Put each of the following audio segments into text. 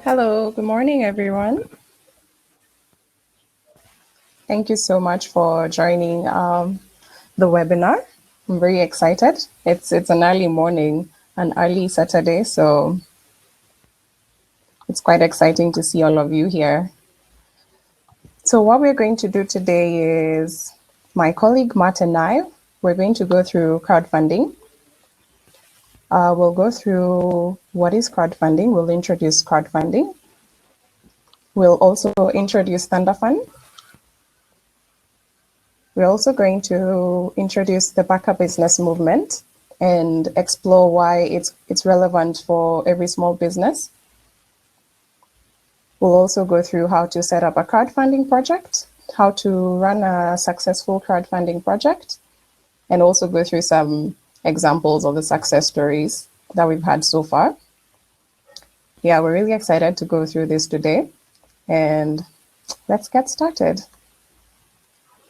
Hello, good morning, everyone. Thank you so much for joining the webinar. I'm very excited. It's an early morning, an early Saturday, so it's quite exciting to see all of you here. So what we're going to do today is my colleague Matt and I, we're going to go through crowdfunding. We'll go through what is crowdfunding. We'll introduce crowdfunding. We'll also introduce Thundafund. We're also going to introduce the backer business movement and explore why it's relevant for every small business. We'll also go through how to set up a crowdfunding project, how to run a successful crowdfunding project, and also go through some examples of the success stories that we've had so far. Yeah, we're really excited to go through this today, and let's get started.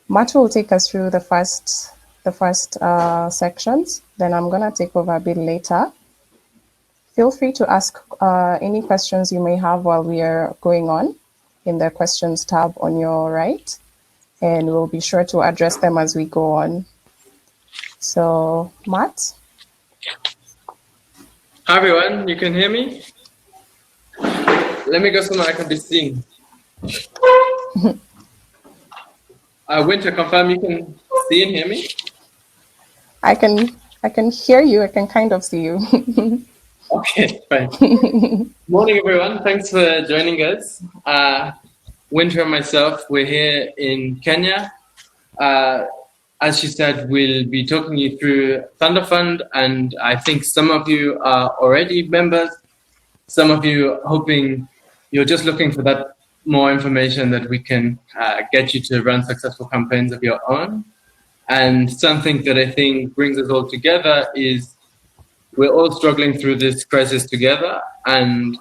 Matt will take us through the first sections, then I'm going to take over a bit later. Feel free to ask any questions you may have while we are going on in the questions tab on your right, and we'll be sure to address them as we go on. So, Matt? Hi everyone, you can hear me? Let me go somewhere I can be seen. Winter, confirm you can see and hear me? I can hear you. I can kind of see you. Okay, fine. Morning, everyone. Thanks for joining us. Winter and myself, we're here in Kenya. As she said, we'll be talking you through Thundafund, and I think some of you are already members. Some of you hoping you're just looking for that more information that we can get you to run successful campaigns of your own. And something that I think brings us all together is we're all struggling through this crisis together, and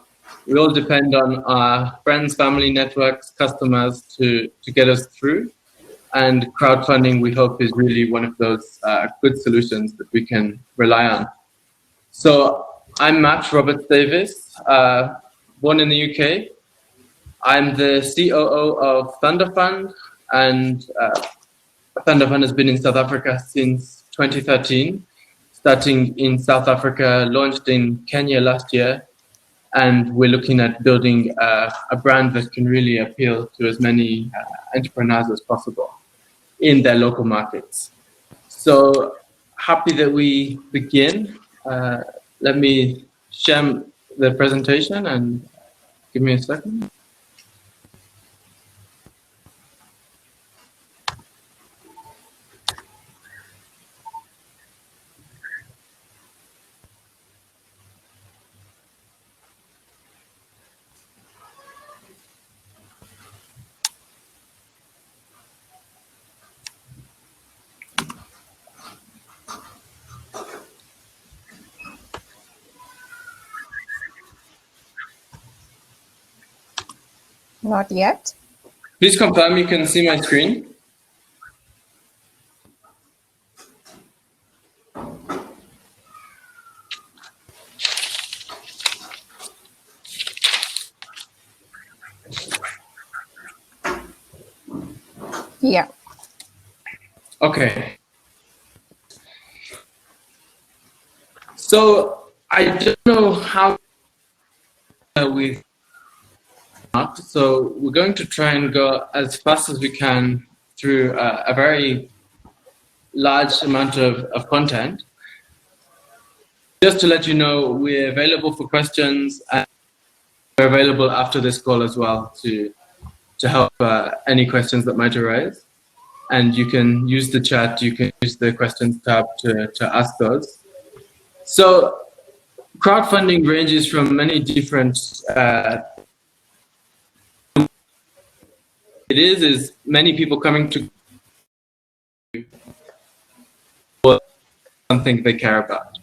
we all depend on our friends, family, networks, customers to get us through. And crowdfunding, we hope, is really one of those good solutions that we can rely on. So I'm Matt Roberts Davis, born in the UK. I'm the COO of Thundafund, and Thundafund has been in South Africa since 2013, starting in South Africa, launched in Kenya last year, and we're looking at building a brand that can really appeal to as many entrepreneurs as possible in their local markets. So happy that we begin. Let me share the presentation and give me a second. Not yet. Please confirm you can see my screen. Yeah. Okay. So I don't know how we. So we're going to try and go as fast as we can through a very large amount of content. Just to let you know, we're available for questions, and we're available after this call as well to help any questions that might arise. And you can use the chat, you can use the questions tab to ask those. So crowdfunding ranges from many different it is many people coming to something they care about.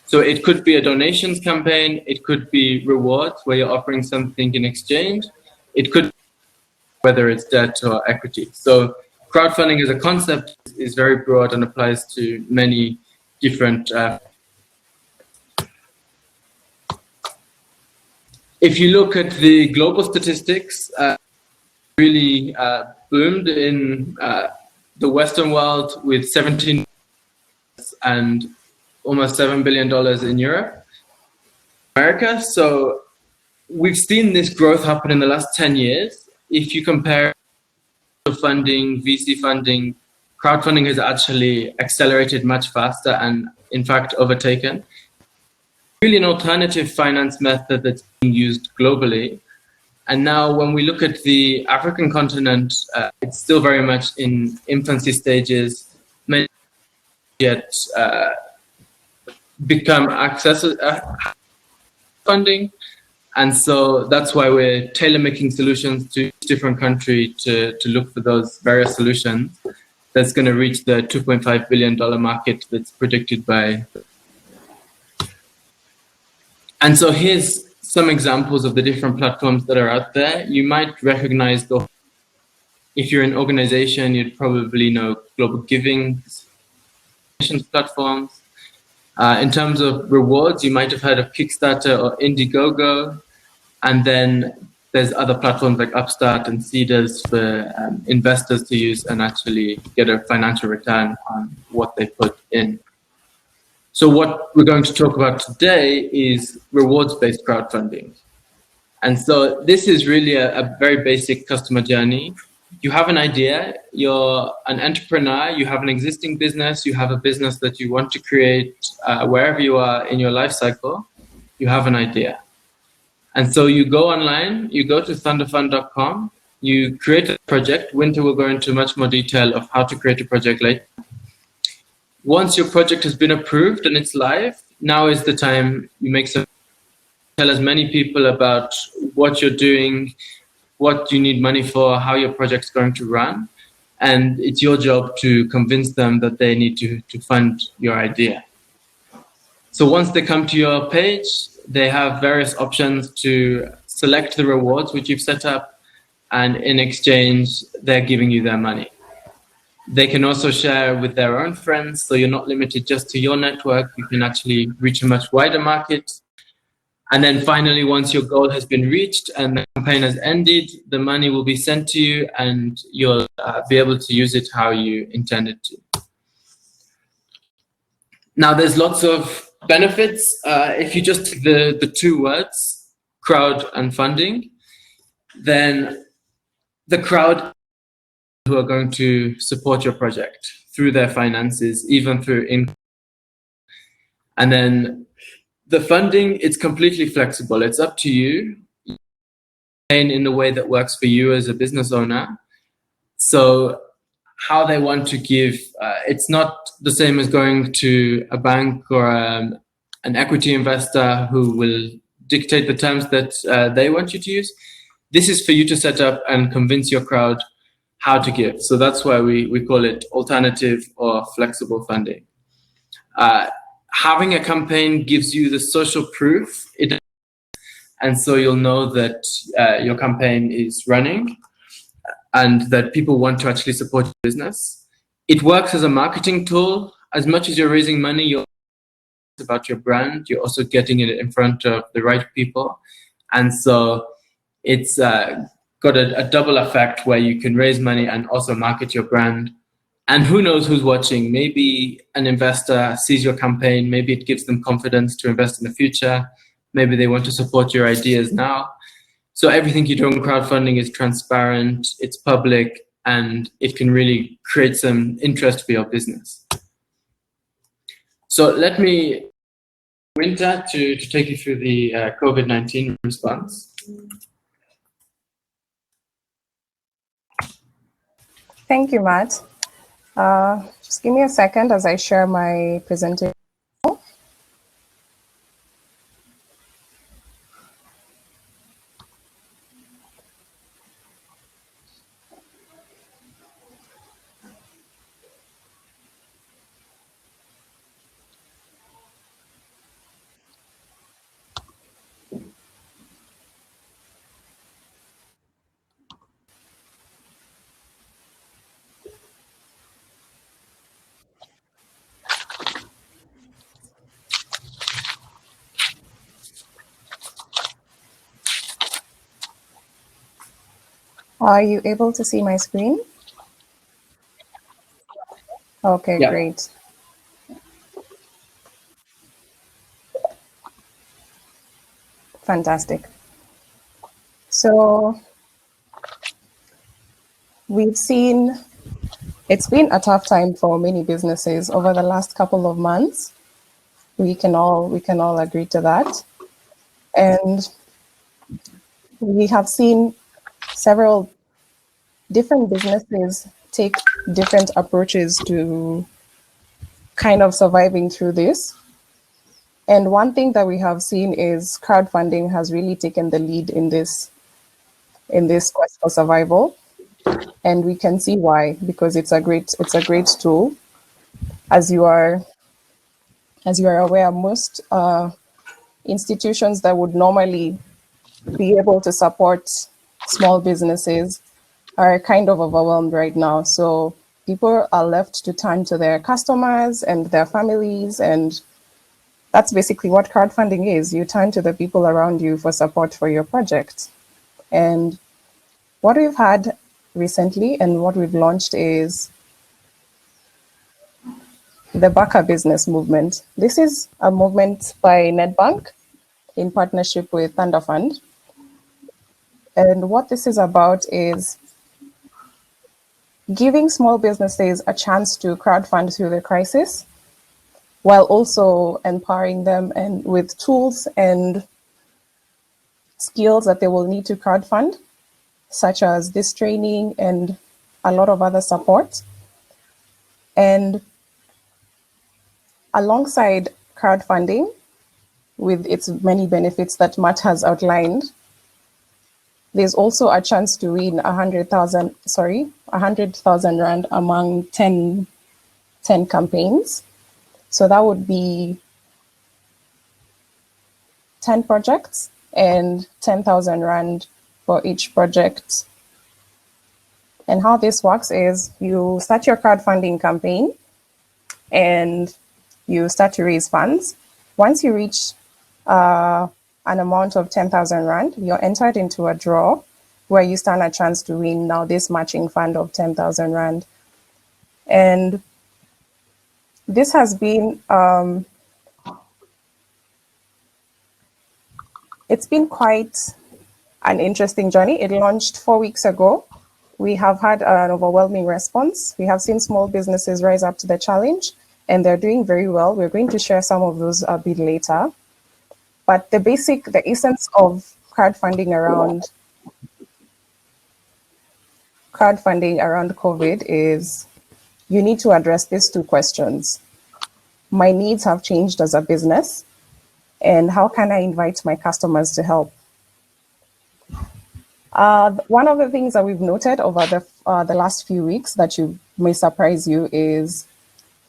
So it could be a donations campaign, it could be rewards where you're offering something in exchange, it could be whether it's debt or equity. So crowdfunding as a concept is very broad and applies to many different If you look at the global statistics, really boomed in the Western world with 17 and almost $7 billion in Europe, America. So we've seen this growth happen in the last 10 years. If you compare funding, VC funding, crowdfunding has actually accelerated much faster and in fact overtaken. Really an alternative finance method that's being used globally. And now when we look at the African continent, it's still very much in infancy stages, many yet become accessible funding. And so that's why we're tailor-making solutions to each different country to look for those various solutions that's going to reach the $2.5 billion market that's predicted by. And so here's some examples of the different platforms that are out there. You might recognize if you're an organization, you'd probably know global giving platforms. In terms of rewards, you might have heard of Kickstarter or Indiegogo. And then there's other platforms like Upstart and Seeders for investors to use and actually get a financial return on what they put in. So what we're going to talk about today is rewards-based crowdfunding. And so this is really a very basic customer journey. You have an idea, you're an entrepreneur, you have an existing business, you have a business that you want to create wherever you are in your life cycle, you have an idea. And so you go online, you go to thundafund.com, you create a project. Winter will go into much more detail of how to create a project later. Once your project has been approved and it's live, now is the time you make some, tell as many people about what you're doing, what you need money for, how your project's going to run. And it's your job to convince them that they need to fund your idea. So once they come to your page, they have various options to select the rewards which you've set up, and in exchange, they're giving you their money. They can also share with their own friends, so you're not limited just to your network. You can actually reach a much wider market. And then finally, once your goal has been reached and the campaign has ended, the money will be sent to you and you'll be able to use it how you intended to. Now, there's lots of benefits. If you just take the two words, crowd and funding, then the crowd who are going to support your project through their finances, even through income. And then the funding, it's completely flexible. It's up to you in the way that works for you as a business owner. So how they want to give, it's not the same as going to a bank or an equity investor who will dictate the terms that they want you to use. This is for you to set up and convince your crowd how to give. So that's why we call it alternative or flexible funding. Having a campaign gives you the social proof, and so you'll know that your campaign is running and that people want to actually support your business. It works as a marketing tool. As much as you're raising money, you're about your brand, you're also getting it in front of the right people. And so it's got a double effect where you can raise money and also market your brand. And who knows who's watching? Maybe an investor sees your campaign, maybe it gives them confidence to invest in the future. Maybe they want to support your ideas now. So everything you do in crowdfunding is transparent, it's public, and it can really create some interest for your business. So let me, Winter, to take you through the COVID-19 response. Thank you, Matt. Just give me a second as I share my presentation. Are you able to see my screen? Okay, Yeah. great. Fantastic. So we've seen it's been a tough time for many businesses over the last couple of months. We can all agree to that. And we have seen several different businesses take different approaches to kind of surviving through this. And one thing that we have seen is crowdfunding has really taken the lead in this quest for survival. And we can see why, because it's a great tool. As you are as you are aware, most institutions that would normally be able to support small businesses are kind of overwhelmed right now. So people are left to turn to their customers and their families, and that's basically what crowdfunding is. You turn to the people around you for support for your project. And what we've had recently and what we've launched is the Baka Business Movement. This is a movement by Nedbank in partnership with Thundafund. And what this is about is giving small businesses a chance to crowdfund through the crisis while also empowering them and with tools and skills that they will need to crowdfund, such as this training and a lot of other support. And alongside crowdfunding, with its many benefits that Matt has outlined, there's also a chance to win 100,000 rand among 10 campaigns. So that would be 10 projects and 10,000 rand for each project. And how this works is you start your crowdfunding campaign and you start to raise funds. Once you reach an amount of 10,000 rand, you're entered into a draw where you stand a chance to win now this matching fund of 10,000 rand. And this has been it's been quite an interesting journey. It launched 4 weeks ago. We have had an overwhelming response. We have seen small businesses rise up to the challenge, and they're doing very well. We're going to share some of those a bit later. But the essence of crowdfunding around COVID is you need to address these two questions. My needs have changed as a business, and how can I invite my customers to help? One of the things that we've noted over the last few weeks that you may surprise you is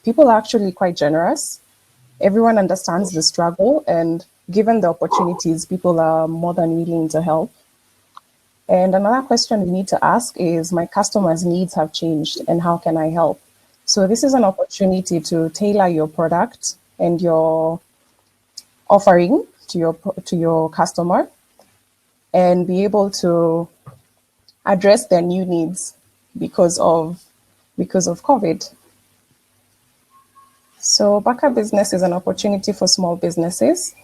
people are actually quite generous. Everyone understands the struggle, and given the opportunities, people are more than willing to help. And another question we need to ask is, my customers' needs have changed, and how can I help? So this is an opportunity to tailor your product and your offering to your customer and be able to address their new needs because of COVID. So Baka Business is an opportunity for small businesses.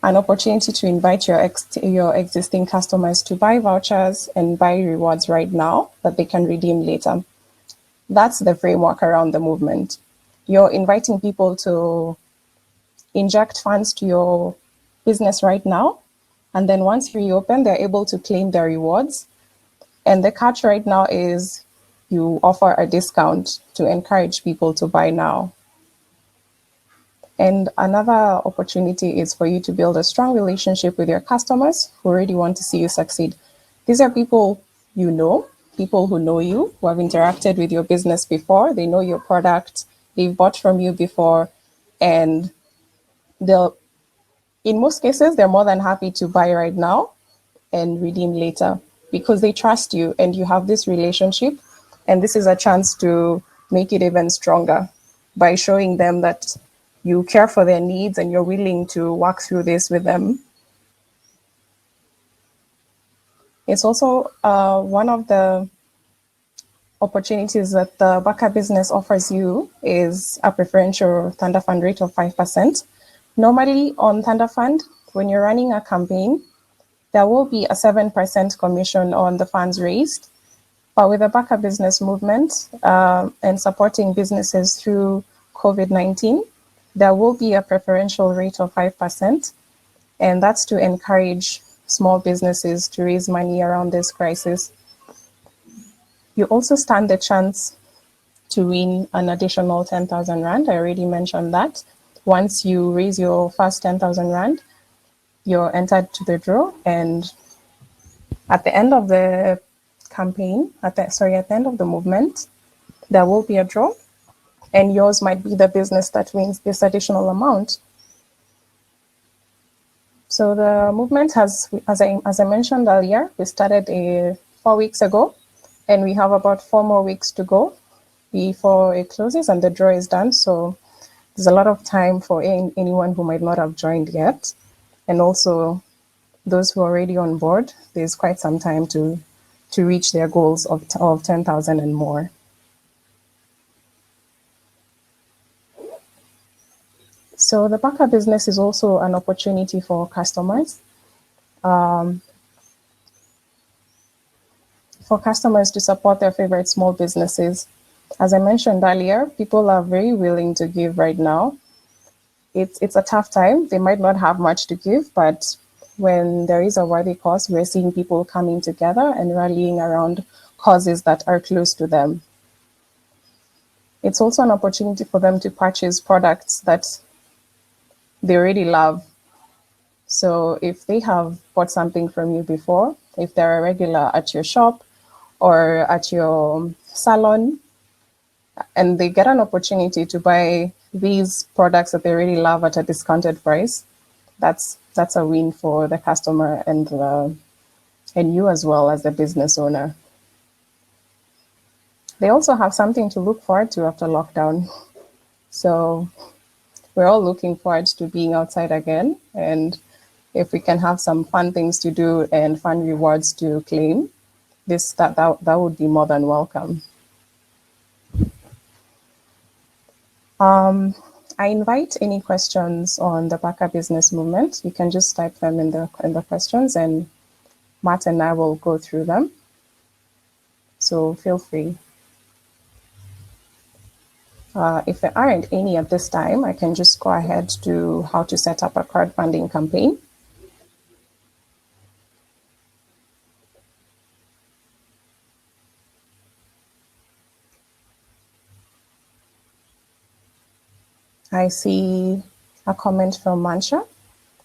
An opportunity to invite your existing customers to buy vouchers and buy rewards right now that they can redeem later. That's the framework around the movement. You're inviting people to inject funds to your business right now, and then once you reopen, they're able to claim their rewards. And the catch right now is you offer a discount to encourage people to buy now. And another opportunity is for you to build a strong relationship with your customers who already want to see you succeed. These are people you know, people who know you, who have interacted with your business before. They know your product, they've bought from you before, and they'll, in most cases, they're more than happy to buy right now and redeem later because they trust you and you have this relationship. And this is a chance to make it even stronger by showing them that you care for their needs and you're willing to work through this with them. It's also one of the opportunities that the Baka business offers you is a preferential Thundafund rate of 5%. Normally on Thundafund, when you're running a campaign, there will be a 7% commission on the funds raised. But with the Baka business movement and supporting businesses through COVID-19, there will be a preferential rate of 5%. And that's to encourage small businesses to raise money around this crisis. You also stand the chance to win an additional 10,000 Rand. I already mentioned that. Once you raise your first 10,000 Rand, you're entered to the draw. And at the end of the campaign, at the end of the movement, there will be a draw. And yours might be the business that wins this additional amount. So the movement has, as I mentioned earlier, we started 4 weeks ago. And we have about 4 more weeks to go before it closes and the draw is done. So there's a lot of time for anyone who might not have joined yet. And also those who are already on board, there's quite some time to reach their goals of 10,000 and more. So the Baka business is also an opportunity for customers. For customers to support their favorite small businesses. As I mentioned earlier, people are very willing to give right now. It's a tough time. They might not have much to give, but when there is a worthy cause, we're seeing people coming together and rallying around causes that are close to them. It's also an opportunity for them to purchase products that they already love. So if they have bought something from you before, if they're a regular at your shop, or at your salon, and they get an opportunity to buy these products that they really love at a discounted price, that's a win for the customer and you as well as the business owner. They also have something to look forward to after lockdown. So we're all looking forward to being outside again. And if we can have some fun things to do and fun rewards to claim, that would be more than welcome. I invite any questions on the Baka business movement. You can just type them in the questions, and Matt and I will go through them. So feel free. If there aren't any at this time, I can just go ahead to how to set up a crowdfunding campaign. I see a comment from Mancha.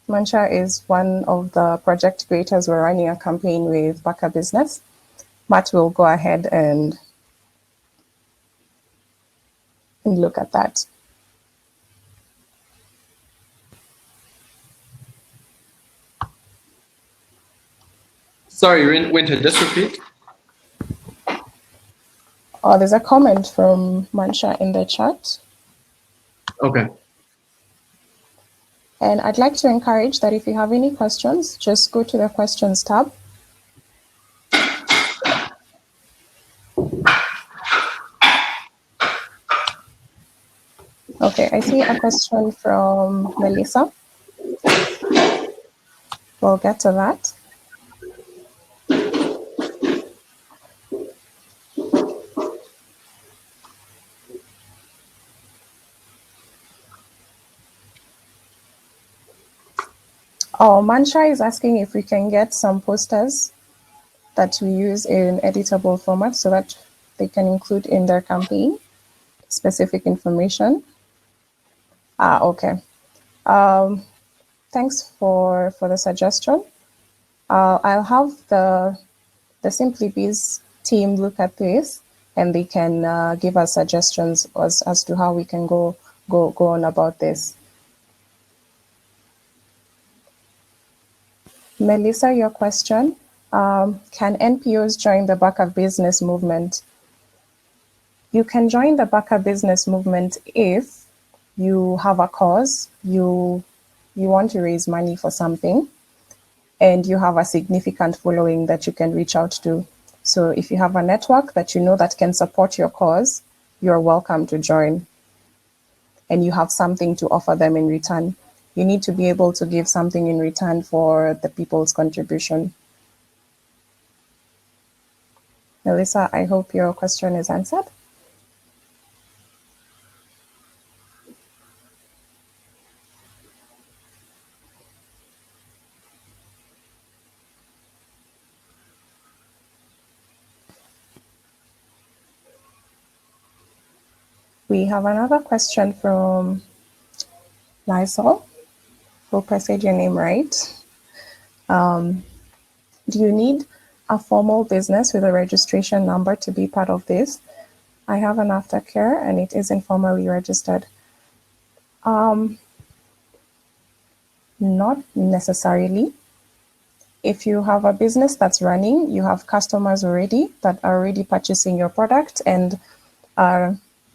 Mancha is one of the project creators. We're running a campaign with Baka Business. Matt will go ahead and look at that. Sorry, Winter, just repeat. Oh, there's a comment from Mancha in the chat. Okay. And I'd like to encourage that if you have any questions, just go to the questions tab. Okay, I see a question from Melissa. We'll get to that. Oh, Mancha is asking if we can get some posters that we use in editable format so that they can include in their campaign specific information. Okay. Thanks for the suggestion. I'll have the Simply Biz team look at this, and they can give us suggestions as to how we can go on about this. Melissa, your question, can NPOs join the Baka business movement? You can join the Baka business movement if you have a cause, you want to raise money for something, and you have a significant following that you can reach out to. So if you have a network that you know that can support your cause, you're welcome to join. And you have something to offer them in return. You need to be able to give something in return for the people's contribution. Melissa, I hope your question is answered. We have another question from Lysol. Hope I said your name right. Do you need a formal business with a registration number to be part of this? I have an aftercare and it isn't formally registered. Not necessarily. If you have a business that's running, you have customers already that are already purchasing your product and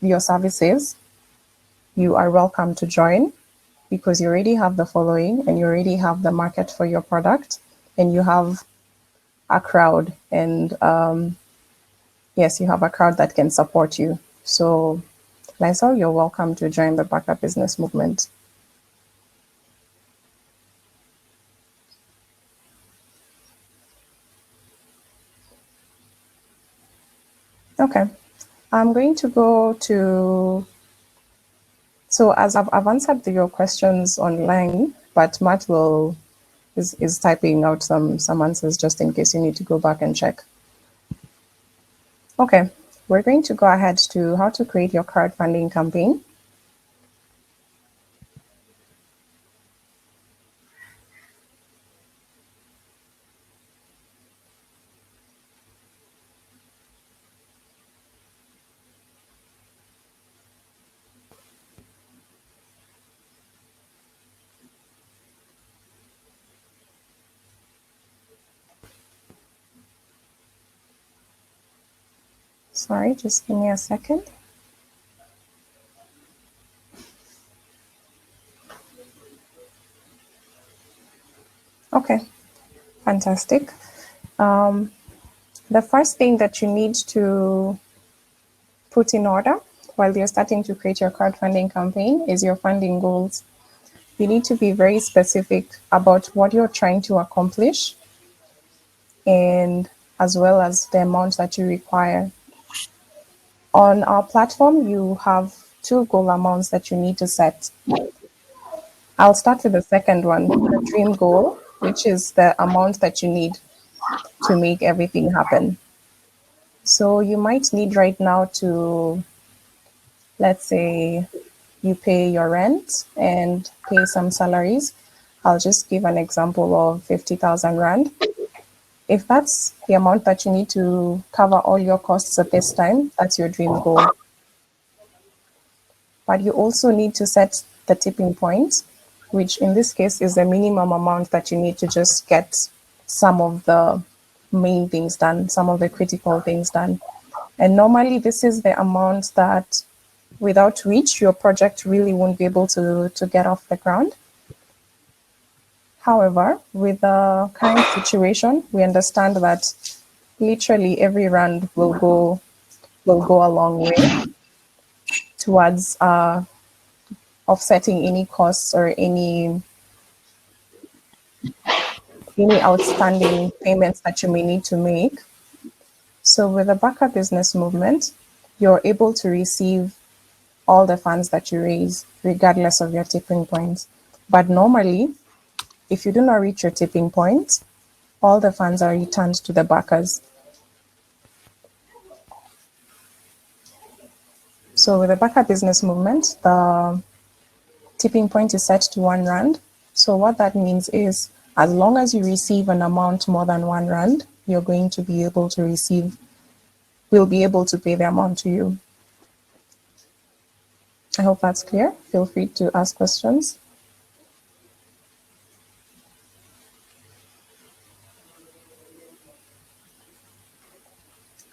your services, you are welcome to join because you already have the following and you already have the market for your product and you have a crowd and yes, you have a crowd that can support you. So Lysol, you're welcome to join the Backup Business Movement. Okay, I'm going to go to, so as I've answered your questions online, but Matt is typing out some answers just in case you need to go back and check. Okay, we're going to go ahead to how to create your crowdfunding campaign. Sorry, just give me a second. Okay, fantastic. The first thing that you need to put in order while you're starting to create your crowdfunding campaign is your funding goals. You need to be very specific about what you're trying to accomplish and as well as the amount that you require. On our platform, you have two goal amounts that you need to set. I'll start with the second one, the dream goal, which is the amount that you need to make everything happen. So you might need right now to, let's say, you pay your rent and pay some salaries. I'll just give an example of 50,000 Rand. If that's the amount that you need to cover all your costs at this time, that's your dream goal. But you also need to set the tipping point, which in this case is the minimum amount that you need to just get some of the main things done, some of the critical things done. And normally this is the amount that without which your project really won't be able to get off the ground. However, with the current situation, we understand that literally every rand will go a long way towards offsetting any costs or any outstanding payments that you may need to make. So with the Backup Business Movement, you're able to receive all the funds that you raise, regardless of your tipping points. But normally, if you do not reach your tipping point, all the funds are returned to the backers. So with the Backup Business Movement, the tipping point is set to 1 Rand. So what that means is, as long as you receive an amount more than 1 Rand, you're going to be able to receive, we'll be able to pay the amount to you. I hope that's clear. Feel free to ask questions.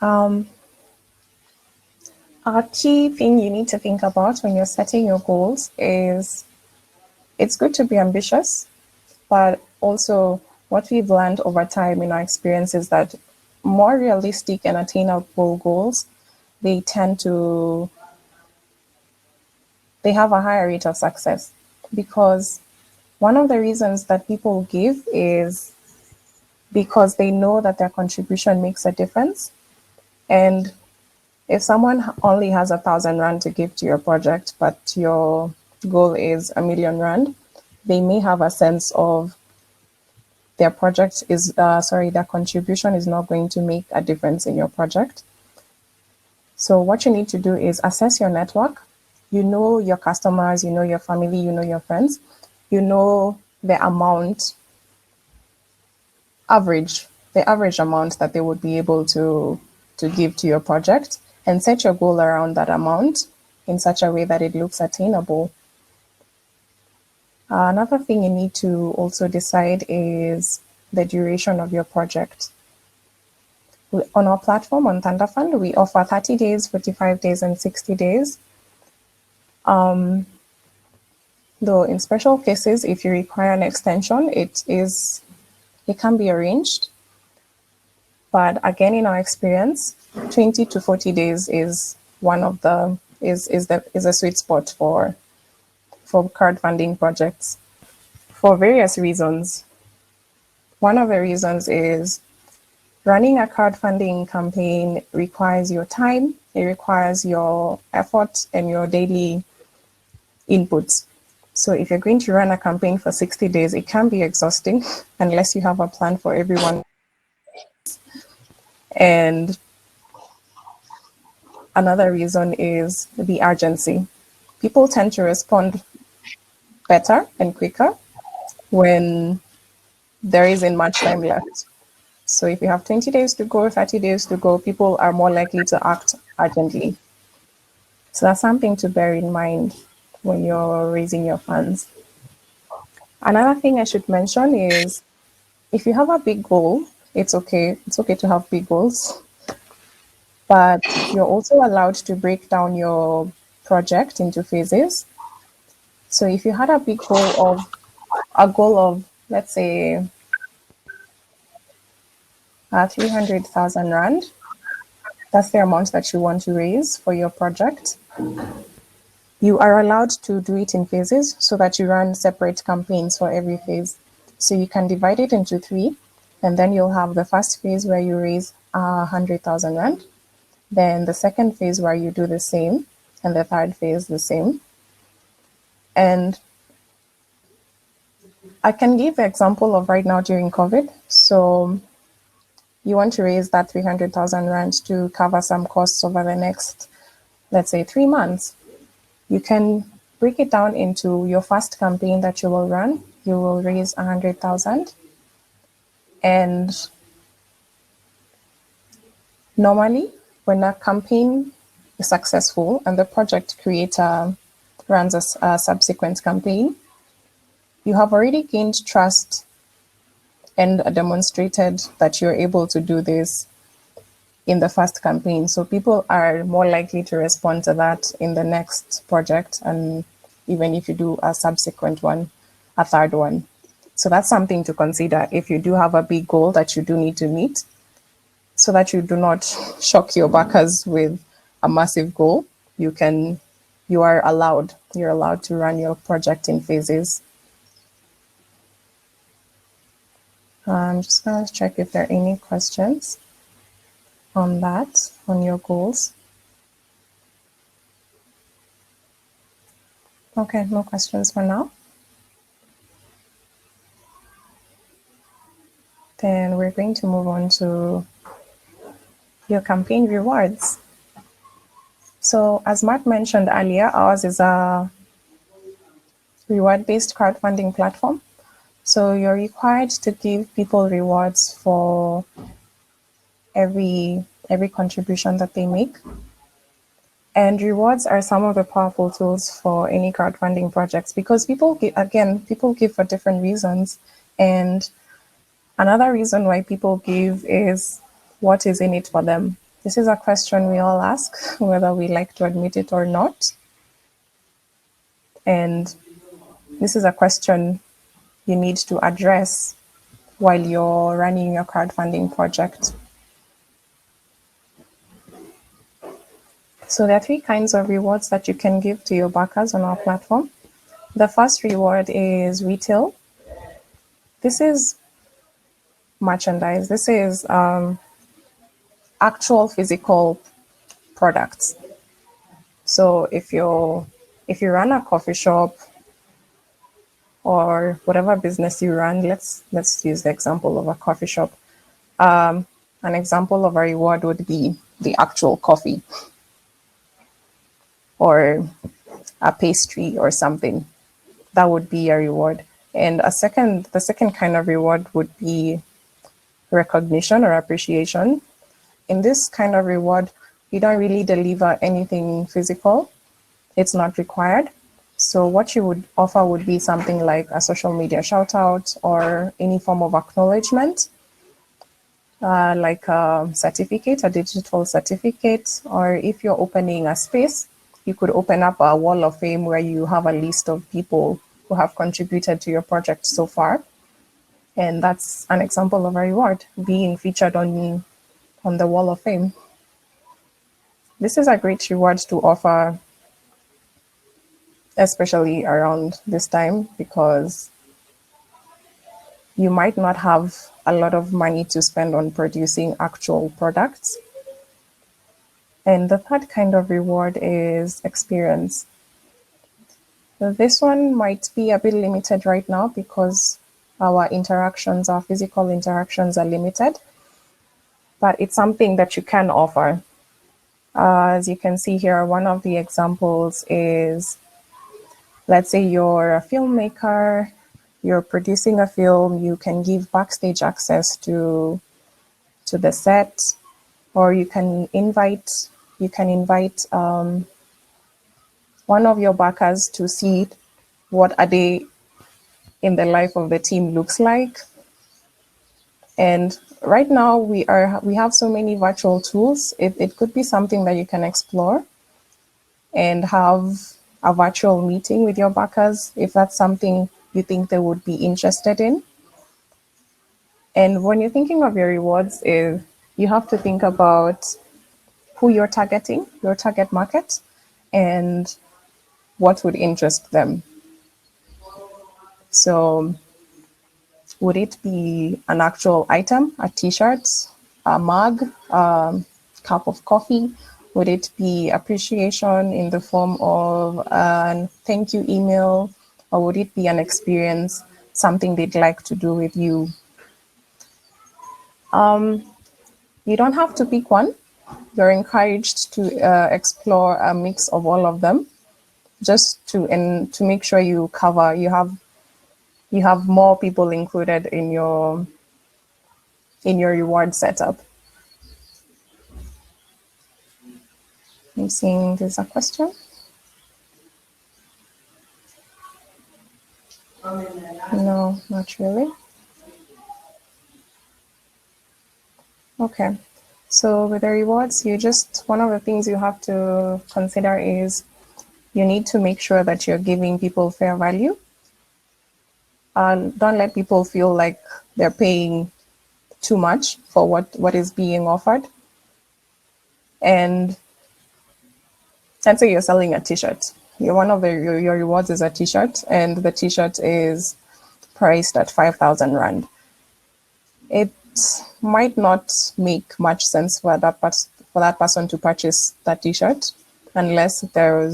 A key thing you need to think about when you're setting your goals is it's good to be ambitious, but also what we've learned over time in our experience is that more realistic and attainable goals, they tend to, they have a higher rate of success, because one of the reasons that people give is because they know that their contribution makes a difference. And if someone only has 1,000 rand to give to your project, but your goal is 1,000,000 rand, they may have a sense of their project is, their contribution is not going to make a difference in your project. So what you need to do is assess your network. You know your customers, you know your family, you know your friends, you know the amount, the average amount that they would be able to give to your project, and set your goal around that amount in such a way that it looks attainable. Another thing you need to also decide is the duration of your project. On our platform on Thundafund, we offer 30 days, 45 days, and 60 days. Though in special cases, if you require an extension, it can be arranged. But again, in our experience, 20 to 40 days is one of the is a sweet spot for crowdfunding projects for various reasons. One of the reasons is running a crowdfunding campaign requires your time, it requires your effort and your daily inputs. So if you're going to run a campaign for 60 days, it can be exhausting unless you have a plan for everyone. And another reason is the urgency. People tend to respond better and quicker when there isn't much time left. So if you have 20 days to go, 30 days to go, people are more likely to act urgently. So that's something to bear in mind when you're raising your funds. Another thing I should mention is if you have a big goal, it's okay. It's okay to have big goals, but you're also allowed to break down your project into phases. So if you had a goal of, let's say, 300,000 rand, that's the amount that you want to raise for your project. You are allowed to do it in phases so that you run separate campaigns for every phase. So you can divide it into 3, and then you'll have the first phase where you raise 100,000 rand, then the second phase where you do the same, and the third phase the same. And I can give the example of right now during COVID. So you want to raise that 300,000 rand to cover some costs over the next, let's say, 3 months. You can break it down into your first campaign that you will run. You will raise 100,000. And normally, when a campaign is successful and the project creator runs a subsequent campaign, you have already gained trust and demonstrated that you're able to do this in the first campaign. So people are more likely to respond to that in the next project, and even if you do a subsequent one, a third one. So that's something to consider if you do have a big goal that you do need to meet, so that you do not shock your backers with a massive goal. You're allowed to run your project in phases. I'm just going to check if there are any questions on that, on your goals. Okay, no questions for now. Then we're going to move on to your campaign rewards. So as Mark mentioned earlier, ours is a reward-based crowdfunding platform. So you're required to give people rewards for every contribution that they make. And rewards are some of the powerful tools for any crowdfunding projects, because people give for different reasons. And another reason why people give is what is in it for them. This is a question we all ask, whether we like to admit it or not. And this is a question you need to address while you're running your crowdfunding project. So there are three kinds of rewards that you can give to your backers on our platform. The first reward is retail. This is merchandise. This is actual physical products. So if you run a coffee shop or whatever business you run, let's use the example of a coffee shop. An example of a reward would be the actual coffee or a pastry or something. That would be a reward. And the second kind of reward would be recognition or appreciation. In this kind of reward, you don't really deliver anything physical. It's not required. So what you would offer would be something like a social media shout out or any form of acknowledgement, like a certificate, a digital certificate, or if you're opening a space, you could open up a wall of fame where you have a list of people who have contributed to your project so far. And that's an example of a reward, being featured on the wall of fame. This is a great reward to offer, especially around this time, because you might not have a lot of money to spend on producing actual products. And the third kind of reward is experience. So this one might be a bit limited right now because our physical interactions are limited, but it's something that you can offer. As you can see here, one of the examples is, let's say you're a filmmaker, you're producing a film, you can give backstage access to the set, or you can invite one of your backers to see what a day in the life of the team looks like. And right now we have so many virtual tools. It could be something that you can explore and have a virtual meeting with your backers if that's something you think they would be interested in. And when you're thinking of your rewards, you have to think about who you're targeting, your target market, and what would interest them. So would it be an actual item, a t-shirt, a mug, a cup of coffee? Would it be appreciation in the form of a thank you email? Or would it be an experience, something they'd like to do with you? You don't have to pick one. You're encouraged to explore a mix of all of them, just to make sure you have more people included in your reward setup. I'm seeing there's a question. No, not really. Okay. So with the rewards, one of the things you have to consider is you need to make sure that you're giving people fair value. Don't let people feel like they're paying too much for what is being offered. And let's say you're selling a t-shirt. One of your rewards is a t-shirt, and the t-shirt is priced at 5,000 Rand. It might not make much sense for that person to purchase that t-shirt unless there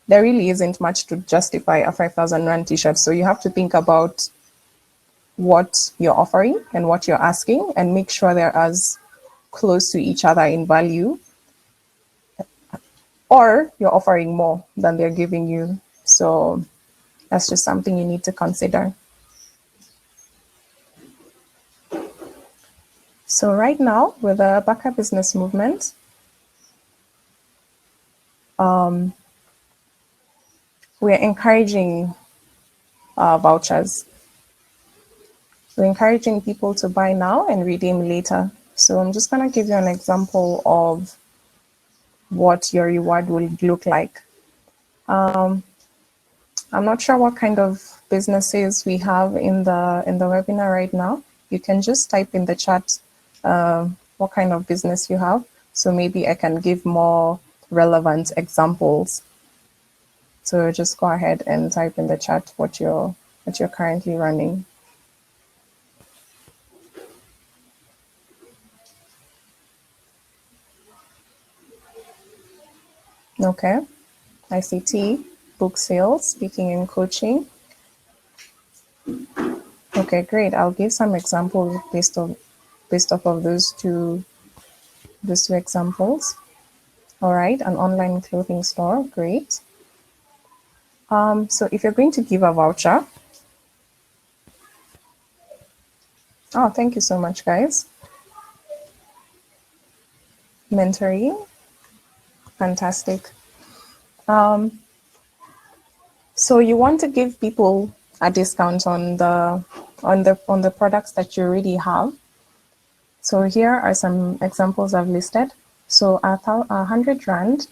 really isn't much to justify a 5,000 Rand t-shirt. So you have to think about what you're offering and what you're asking and make sure they're as close to each other in value, or you're offering more than they're giving you. So that's just something you need to consider. So right now, with the Backer Business Movement, we're encouraging vouchers. We're encouraging people to buy now and redeem later. So I'm just going to give you an example of what your reward will look like. I'm not sure what kind of businesses we have in the webinar right now. You can just type in the chat what kind of business you have. So maybe I can give more relevant examples. So just go ahead and type in the chat what you're currently running. Okay. ICT, book sales, speaking and coaching. Okay, great. I'll give some examples based off of those two examples. All right, an online clothing store, great. So if you're going to give a voucher, oh, thank you so much, guys. Mentoring, fantastic. So you want to give people a discount on the products that you already have. So here are some examples I've listed. So 100 Rand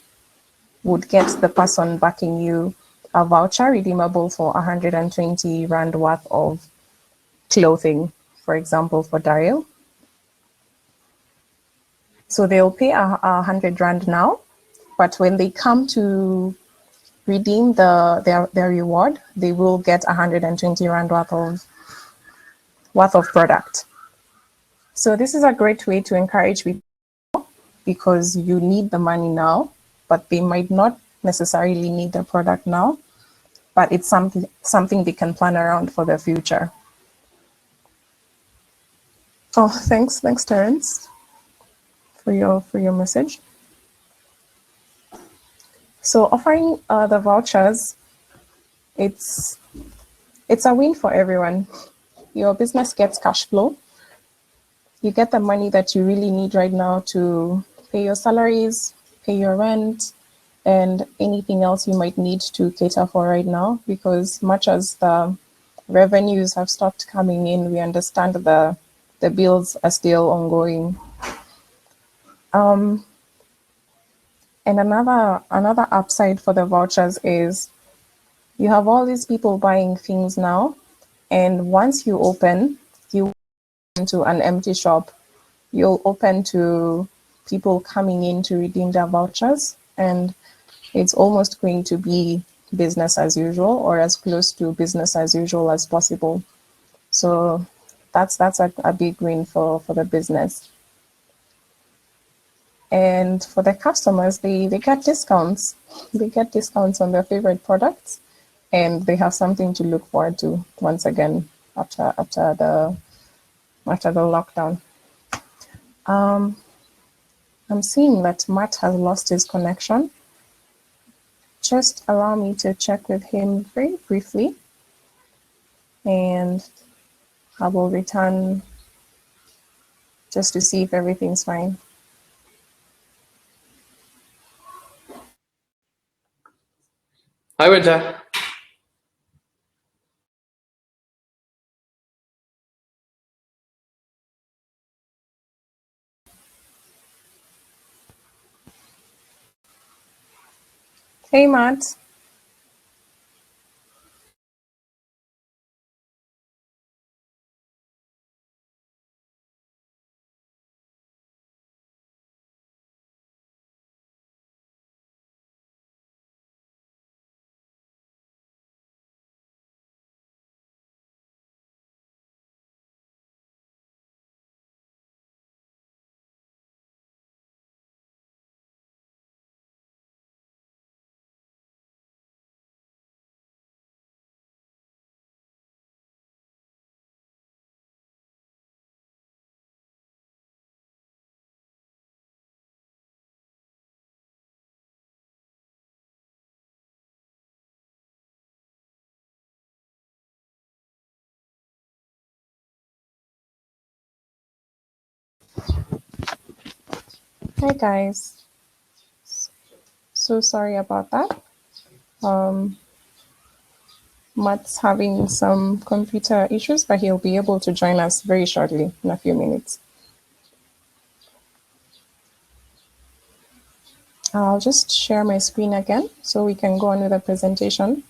would get the person backing you a voucher redeemable for 120 Rand worth of clothing, for example, for Daryl. So they'll pay 100 Rand now, but when they come to redeem their reward, they will get 120 Rand worth of product. So this is a great way to encourage people because you need the money now, but they might not necessarily need the product now, but it's something they can plan around for the future. Oh, thanks, Terence, for your message. So offering the vouchers, it's a win for everyone. Your business gets cash flow. You get the money that you really need right now to pay your salaries, pay your rent, and anything else you might need to cater for right now. Because much as the revenues have stopped coming in, we understand the bills are still ongoing. And another upside for the vouchers is you have all these people buying things now, and once you open, you into an empty shop, you'll open to people coming in to redeem their vouchers, and it's almost going to be business as usual or as close to business as usual as possible. So that's a big win for the business. And for the customers, they get discounts. They get discounts on their favorite products, and they have something to look forward to once again after the lockdown. I'm seeing that Matt has lost his connection. Just allow me to check with him very briefly, and I will return just to see if everything's fine. Hi, Winter. Hey, Matt. Hi, guys. So sorry about that. Um, Matt's having some computer issues, but he'll be able to join us very shortly in a few minutes. I'll just share my screen again so we can go on with the presentation.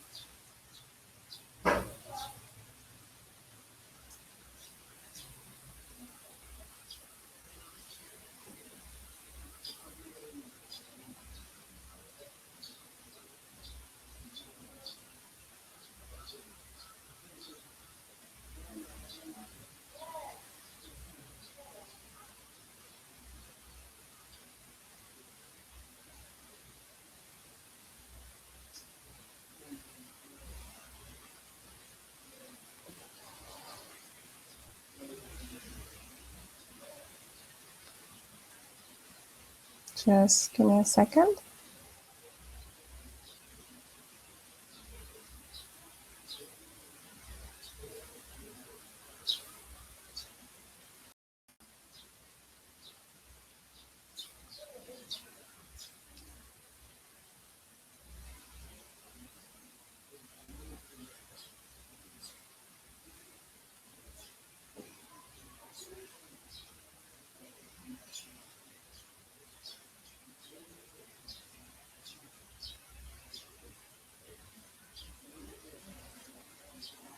Just give me a second.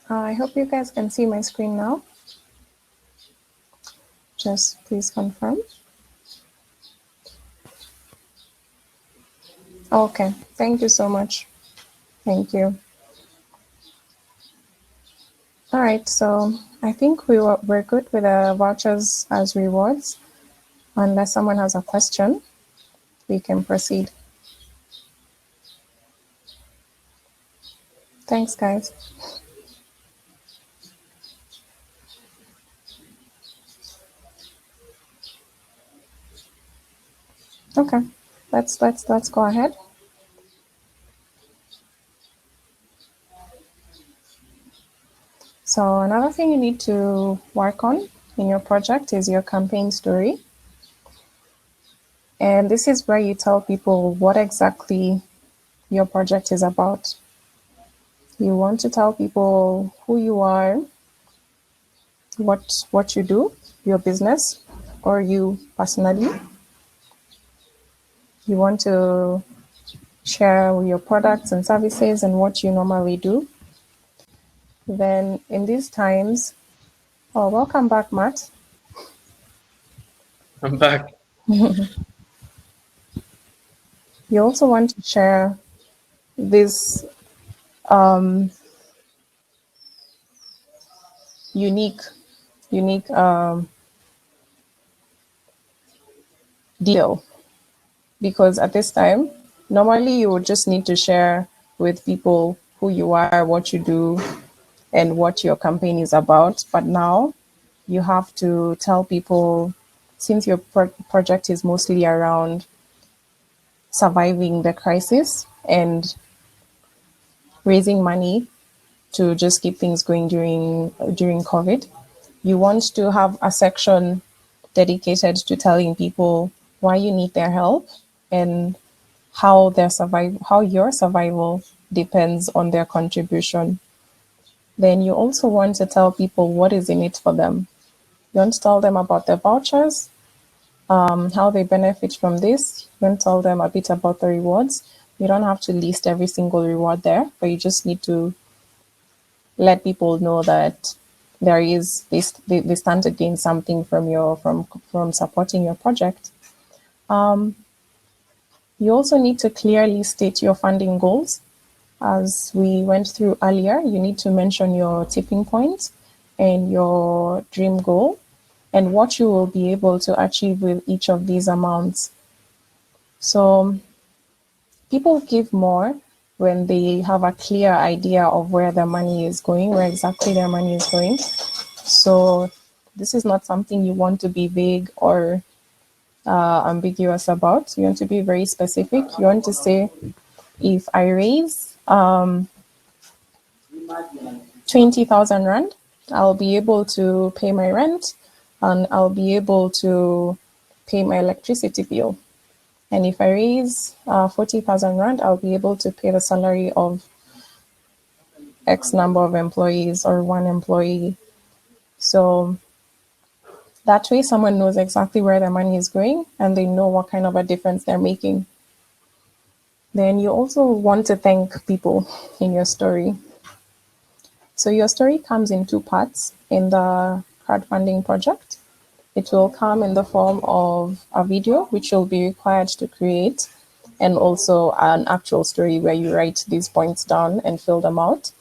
I hope you guys can see my screen now. Just please confirm. Okay, thank you so much. Thank you. All right, so I think we're good with the vouchers as rewards. Unless someone has a question, we can proceed. Thanks, guys. Okay, let's go ahead. So another thing you need to work on in your project is your campaign story. And this is where you tell people what exactly your project is about. You want to tell people who you are, what you do, your business, or you personally. You want to share your products and services and what you normally do. Then in these times, oh, welcome back, Matt. I'm back. You also want to share this um, unique deal, because at this time, normally you would just need to share with people who you are, what you do, and what your campaign is about. But now you have to tell people, since your project is mostly around surviving the crisis and raising money to just keep things going during COVID, you want to have a section dedicated to telling people why you need their help and how your survival depends on their contribution. Then you also want to tell people what is in it for them. You want to tell them about the vouchers, how they benefit from this. You want to tell them a bit about the rewards. You don't have to list every single reward there, but you just need to let people know that there is this they stand to gain something from from supporting your project. You also need to clearly state your funding goals. As we went through earlier, you need to mention your tipping point and your dream goal and what you will be able to achieve with each of these amounts. So people give more when they have a clear idea of where their money is going, where exactly their money is going. So this is not something you want to be vague or ambiguous about. You want to be very specific. You want to say, if I raise 20,000 Rand, I'll be able to pay my rent and I'll be able to pay my electricity bill. And if I raise 40,000 Rand, I'll be able to pay the salary of X number of employees or one employee. So that way, someone knows exactly where their money is going and they know what kind of a difference they're making. Then you also want to thank people in your story. So your story comes in two parts in the crowdfunding project. It will come in the form of a video, which you'll be required to create, and also an actual story where you write these points down and fill them out.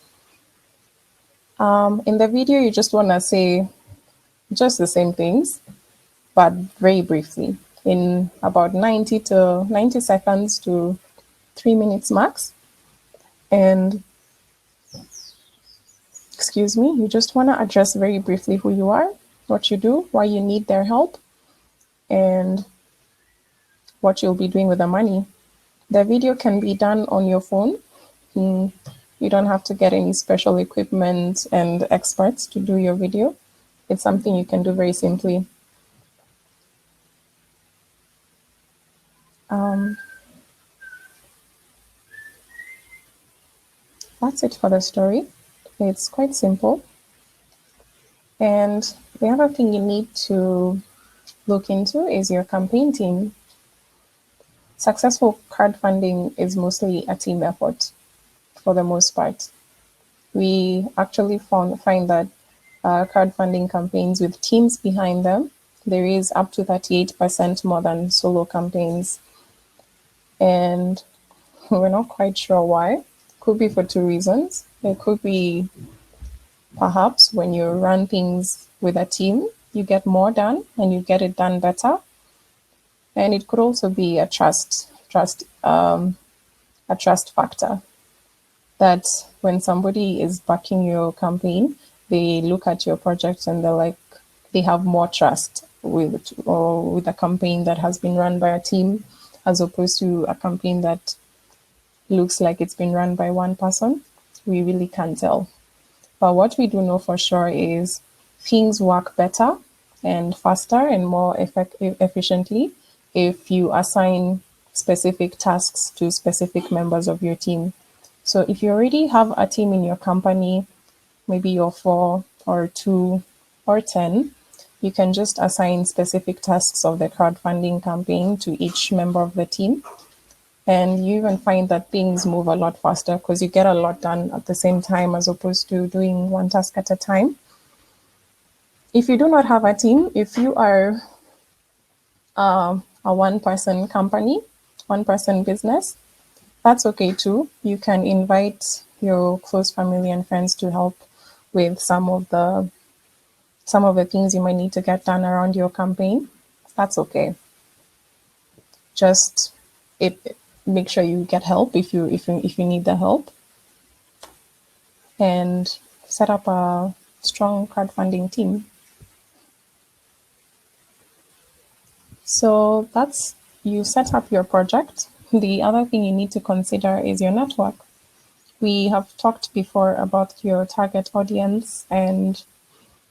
In the video, you just want to say just the same things, but very briefly, in about 90 seconds to 3 minutes max. And excuse me, you just want to address very briefly who you are, what you do, why you need their help, and what you'll be doing with the money. The video can be done on your phone. Mm, You don't have to get any special equipment and experts to do your video. It's something you can do very simply. Um, that's it for the story. It's quite simple. And the other thing you need to look into is your campaign team. Successful crowdfunding is mostly a team effort for the most part. We actually find that crowdfunding campaigns with teams behind them, there is up to 38% more than solo campaigns. And we're not quite sure why. Could be for two reasons. It could be perhaps when you run things with a team, you get more done and you get it done better. And it could also be a trust factor that when somebody is backing your campaign, they look at your project and they're like, they have more trust with a campaign that has been run by a team as opposed to a campaign that looks like it's been run by one person. We really can't tell. But what we do know for sure is things work better and faster and more efficiently if you assign specific tasks to specific members of your team. So if you already have a team in your company, maybe you're 4 or 2 or 10, you can just assign specific tasks of the crowdfunding campaign to each member of the team. And you even find that things move a lot faster because you get a lot done at the same time as opposed to doing one task at a time. If you do not have a team, if you are a one-person company, one-person business, that's okay too. You can invite your close family and friends to help with some of the things you might need to get done around your campaign. That's okay. Just it make sure you get help if you need the help, and set up a strong crowdfunding team. So that's you set up your project. The other thing you need to consider is your network. We have talked before about your target audience and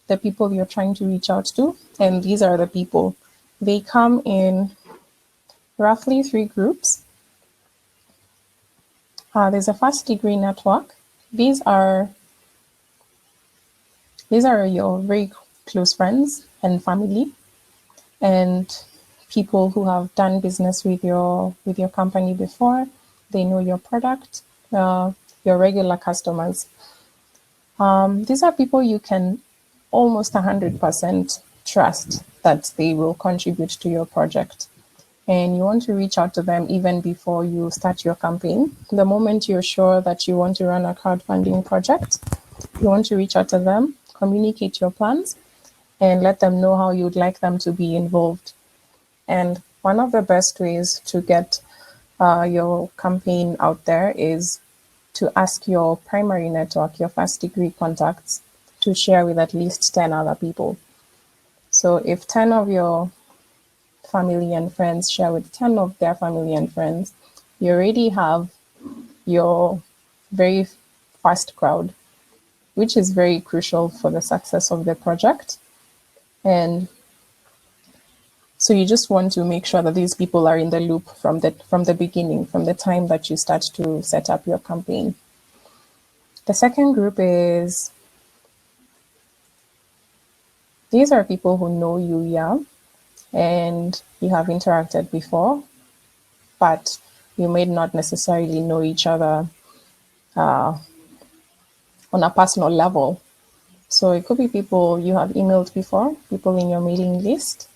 the people you're trying to reach out to. And these are the people. They come in roughly 3 groups. There's a first degree network. These are your very close friends and family and people who have done business with your company before. They know your product, your regular customers. These are people you can almost 100% trust that they will contribute to your project. And you want to reach out to them even before you start your campaign. The moment you're sure that you want to run a crowdfunding project, you want to reach out to them, communicate your plans, and let them know how you'd like them to be involved. And one of the best ways to get your campaign out there is to ask your primary network, your first degree contacts, to share with at least 10 other people. So if 10 of your family and friends share with 10 of their family and friends, you already have your very fast crowd, which is very crucial for the success of the project. And so you just want to make sure that these people are in the loop from the beginning, from the time that you start to set up your campaign. The second group is, these are people who know you, yeah, and you have interacted before, but you may not necessarily know each other on a personal level. So it could be people you have emailed before, people in your mailing list,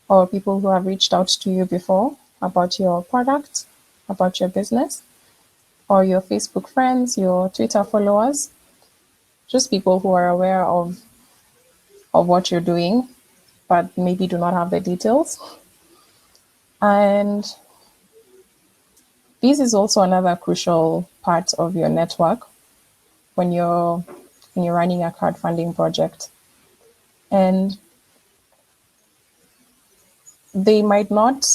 or people who have reached out to you before about your product, about your business, or your Facebook friends, your Twitter followers, just people who are aware of what you're doing, but maybe do not have the details. And this is also another crucial part of your network when you're running a crowdfunding project. And they might not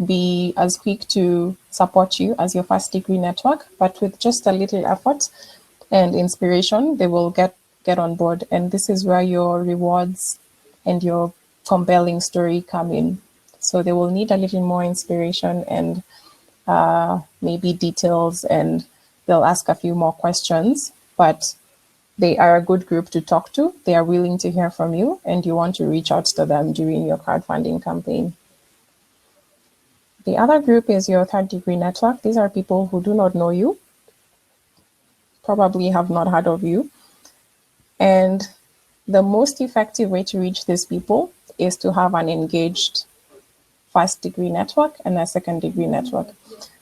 be as quick to support you as your first degree network, but with just a little effort and inspiration, they will get on board. And this is where your rewards and your compelling story come in. So they will need a little more inspiration and maybe details, and they'll ask a few more questions, but they are a good group to talk to. They are willing to hear from you, and you want to reach out to them during your crowdfunding campaign. The other group is your third degree network. These are people who do not know you, probably have not heard of you. And the most effective way to reach these people is to have an engaged first degree network and a second degree network.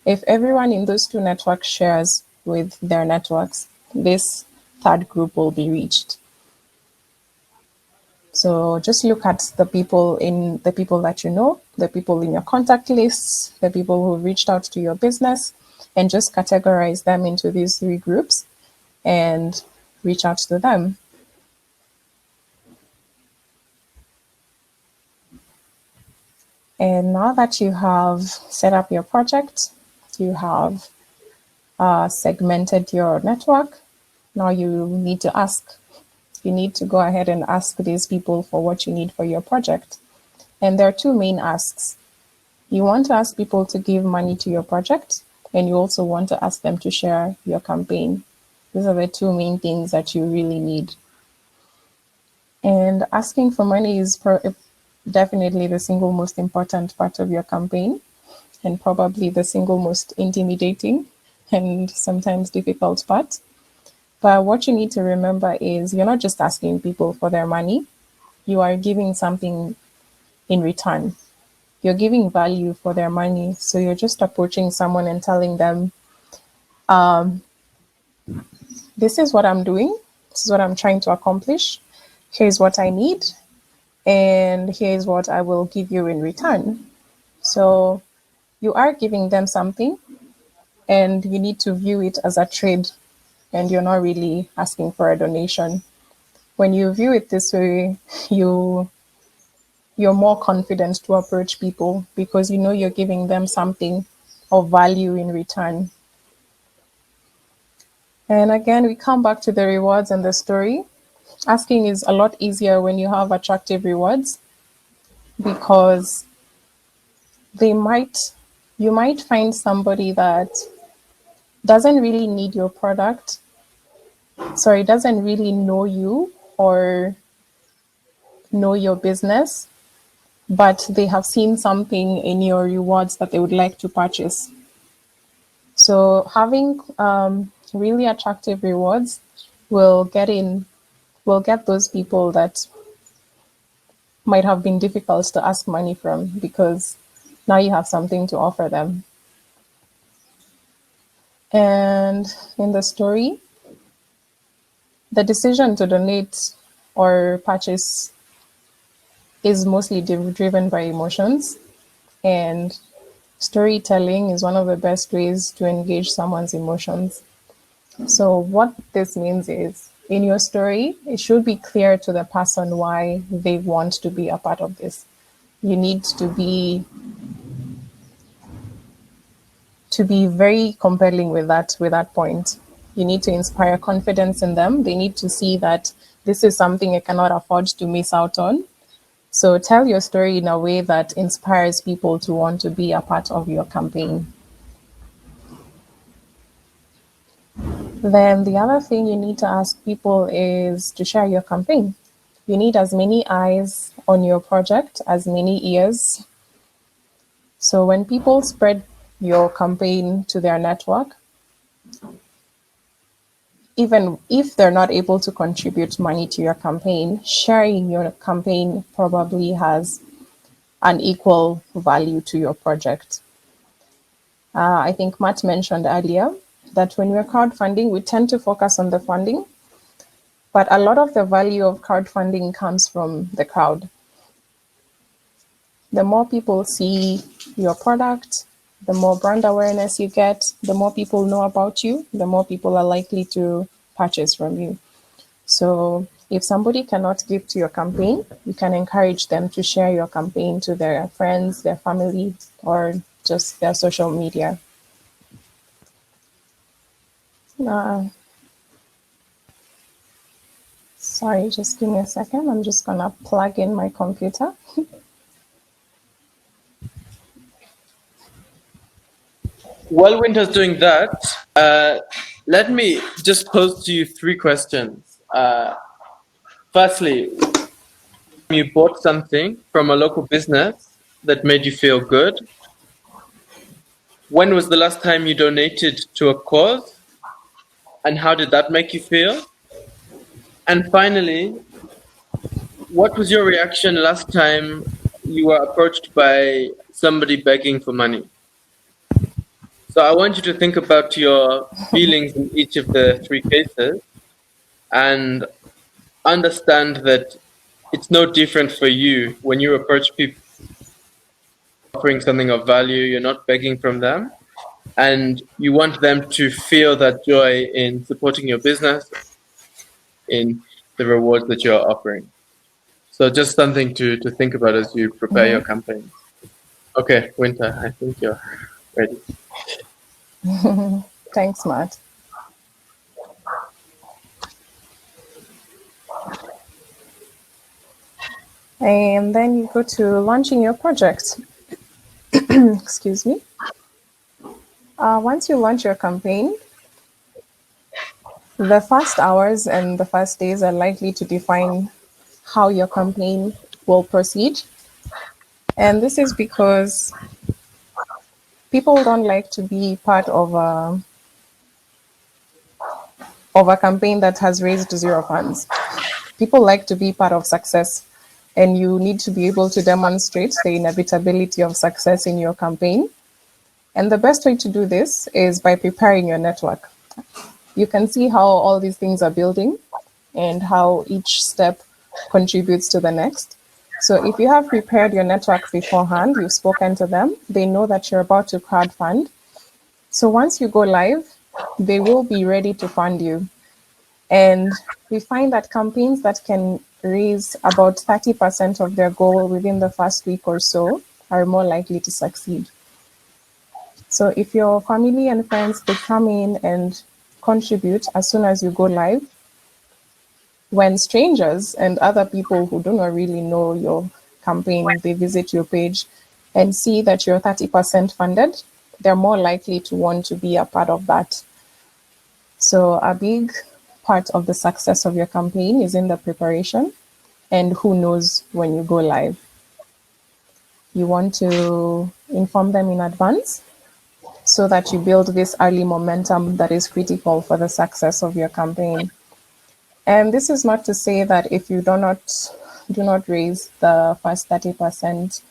If everyone in those two networks shares with their networks, this third group will be reached. So just look at the people that you know, the people in your contact lists, the people who reached out to your business, and just categorize them into these three groups and reach out to them. And now that you have set up your project, you have segmented your network, now you need to ask. You need to go ahead and ask these people for what you need for your project. And there are two main asks. You want to ask people to give money to your project, and you also want to ask them to share your campaign. These are the two main things that you really need. And asking for money is definitely the single most important part of your campaign, and probably the single most intimidating and sometimes difficult part. But what you need to remember is you're not just asking people for their money, you are giving something in return. You're giving value for their money. So you're just approaching someone and telling them, this is what I'm doing, this is what I'm trying to accomplish, here's what I need, and here's what I will give you in return. So you are giving them something, and you need to view it as a trade, and you're not really asking for a donation. When you view it this way, you're more confident to approach people because you know you're giving them something of value in return. And again, we come back to the rewards and the story. Asking is a lot easier when you have attractive rewards because you might find somebody that doesn't really need your product, sorry, doesn't really know you or know your business, but they have seen something in your rewards that they would like to purchase. So having really attractive rewards will get those people that might have been difficult to ask money from, because now you have something to offer them. And in the story, the decision to donate or purchase is mostly driven by emotions, and storytelling is one of the best ways to engage someone's emotions. So what this means is, in your story, it should be clear to the person why they want to be a part of this. You need to be very compelling with that point. You need to inspire confidence in them. They need to see that this is something I cannot afford to miss out on. So tell your story in a way that inspires people to want to be a part of your campaign. Then the other thing you need to ask people is to share your campaign. You need as many eyes on your project, as many ears. So when people spread your campaign to their network, even if they're not able to contribute money to your campaign, sharing your campaign probably has an equal value to your project. I think Matt mentioned earlier that when we're crowdfunding, we tend to focus on the funding, but a lot of the value of crowdfunding comes from the crowd. The more people see your product, the more brand awareness you get, the more people know about you, the more people are likely to purchase from you. So if somebody cannot give to your campaign, you can encourage them to share your campaign to their friends, their family, or just their social media. Sorry, just give me a second. I'm just gonna plug in my computer. While Winter's doing that, let me just pose to you three questions. Firstly, you bought something from a local business that made you feel good. When was the last time you donated to a cause? And how did that make you feel? And finally, what was your reaction last time you were approached by somebody begging for money? So I want you to think about your feelings in each of the three cases and understand that it's no different for you when you approach people offering something of value, you're not begging from them, and you want them to feel that joy in supporting your business, in the rewards that you're offering. So just something to think about as you prepare your campaign. Okay, Winter, I think you're ready. Thanks, Matt. And then you go to launching your project. Excuse me. Once you launch your campaign, the first hours and the first days are likely to define how your campaign will proceed. And this is because people don't like to be part of a campaign that has raised zero funds. People like to be part of success, and you need to be able to demonstrate the inevitability of success in your campaign. And the best way to do this is by preparing your network. You can see how all these things are building and how each step contributes to the next. So if you have prepared your network beforehand, you've spoken to them, they know that you're about to crowdfund. So once you go live, they will be ready to fund you. And we find that campaigns that can raise about 30% of their goal within the first week or so are more likely to succeed. So if your family and friends, they come in and contribute as soon as you go live, when strangers and other people who do not really know your campaign, they visit your page and see that you're 30% funded, they're more likely to want to be a part of that. So a big part of the success of your campaign is in the preparation and who knows when you go live. You want to inform them in advance so that you build this early momentum that is critical for the success of your campaign. And this is not to say that if you do not raise the first 30%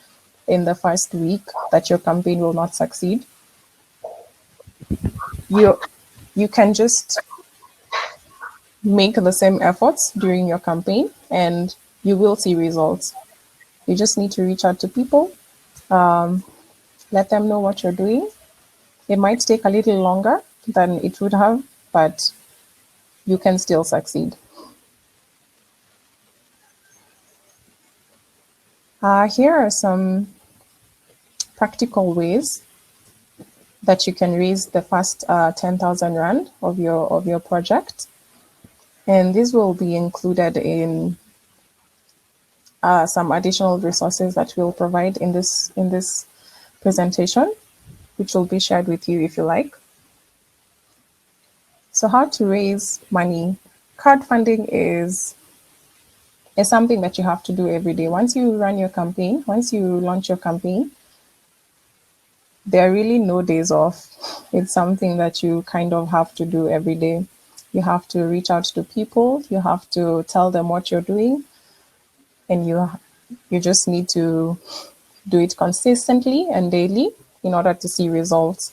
in the first week, that your campaign will not succeed. You can just make the same efforts during your campaign and you will see results. You just need to reach out to people, let them know what you're doing. It might take a little longer than it would have, but you can still succeed. Here are some practical ways that you can raise the first 10,000 Rand of your project. And this will be included in some additional resources that we'll provide in this presentation, which will be shared with you if you like. So how to raise money. Crowdfunding is something that you have to do every day. Once you run your campaign, once you launch your campaign, there are really no days off. It's something that you kind of have to do every day. You have to reach out to people, you have to tell them what you're doing, and you just need to do it consistently and daily in order to see results.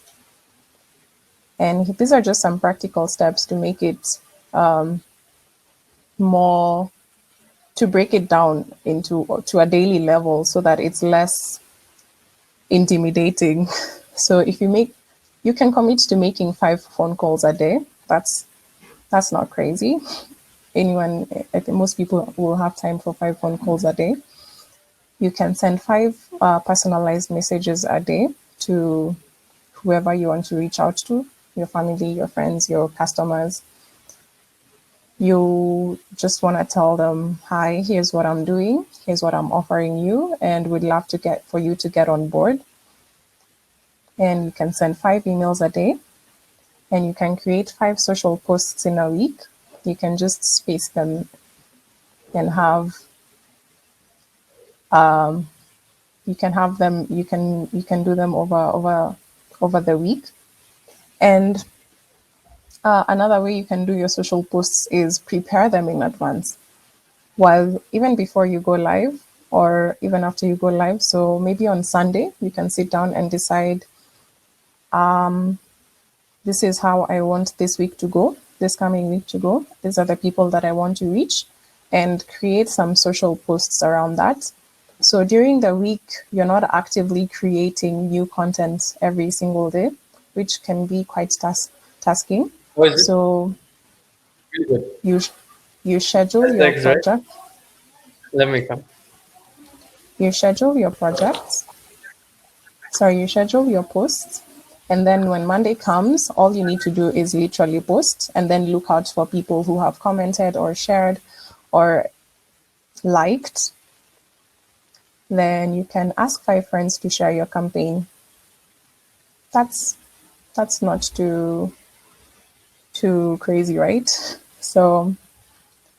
And these are just some practical steps to make it more, to break it down to a daily level so that it's less intimidating. So if you can commit to making 5 phone calls a day. That's not crazy. I think most people will have time for 5 phone calls a day. You can send 5 personalized messages a day to whoever you want to reach out to, your family, your friends, your customers. You just want to tell them, hi, here's what I'm doing, here's what I'm offering you, and we'd love to get for you to get on board. And you can send 5 emails a day, and you can create 5 social posts in a week. You can just space them and have them, you can do them over the week. And another way you can do your social posts is prepare them in advance, while even before you go live or even after you go live. So maybe on Sunday you can sit down and decide, this is how I want this week to go, this coming week to go. These are the people that I want to reach, and create some social posts around that. So during the week, you're not actively creating new content every single day, which can be quite tasking. Oh, is it? So Really good. you schedule your Thanks, right? project, Let me come. you schedule your projects, sorry, you schedule your posts. And then when Monday comes, all you need to do is literally post and then look out for people who have commented or shared or liked. Then you can ask 5 friends to share your campaign. That's not too crazy, right? So,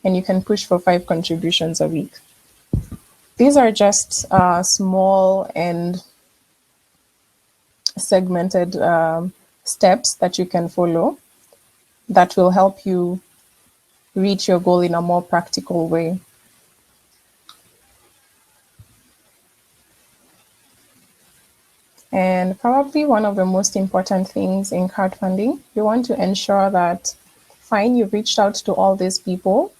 and you can push for 5 contributions a week. These are just small and segmented steps that you can follow that will help you reach your goal in a more practical way. And probably one of the most important things in crowdfunding, you want to ensure that, fine, you've reached out to all these people,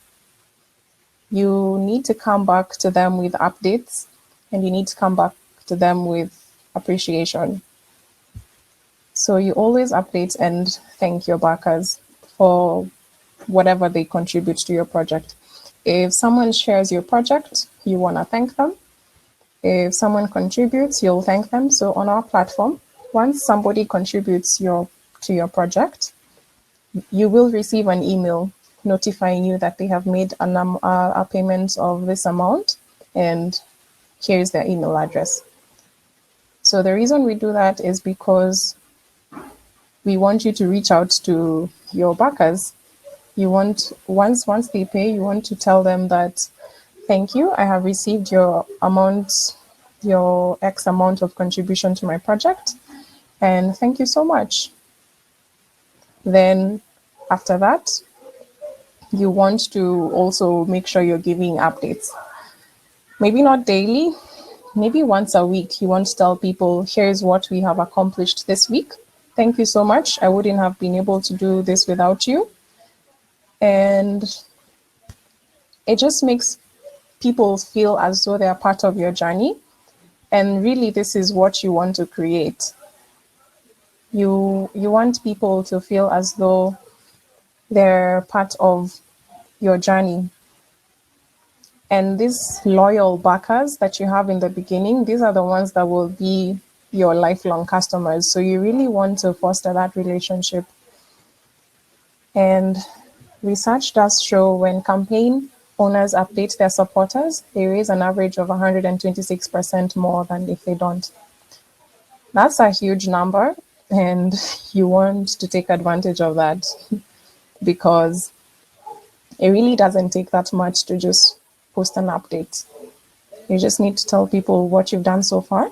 you need to come back to them with updates, and you need to come back to them with appreciation. So you always update and thank your backers for whatever they contribute to your project. If someone shares your project, you want to thank them. If someone contributes, you'll thank them. So on our platform, once somebody contributes to your project, you will receive an email notifying you that they have made a payment of this amount, and here's their email address. So the reason we do that is because we want you to reach out to your backers. You want, once they pay, you want to tell them that, thank you, I have received your amount, your X amount of contribution to my project, and thank you so much. Then after that, you want to also make sure you're giving updates. Maybe not daily, maybe once a week. You want to tell people, here's what we have accomplished this week. Thank you so much. I wouldn't have been able to do this without you. And it just makes people feel as though they are part of your journey. And really, this is what you want to create. You want people to feel as though they're part of your journey. And these loyal backers that you have in the beginning, these are the ones that will be your lifelong customers. So you really want to foster that relationship. And research does show when campaign owners update their supporters, they raise an average of 126% more than if they don't. That's a huge number, and you want to take advantage of that, because it really doesn't take that much to just post an update. You just need to tell people what you've done so far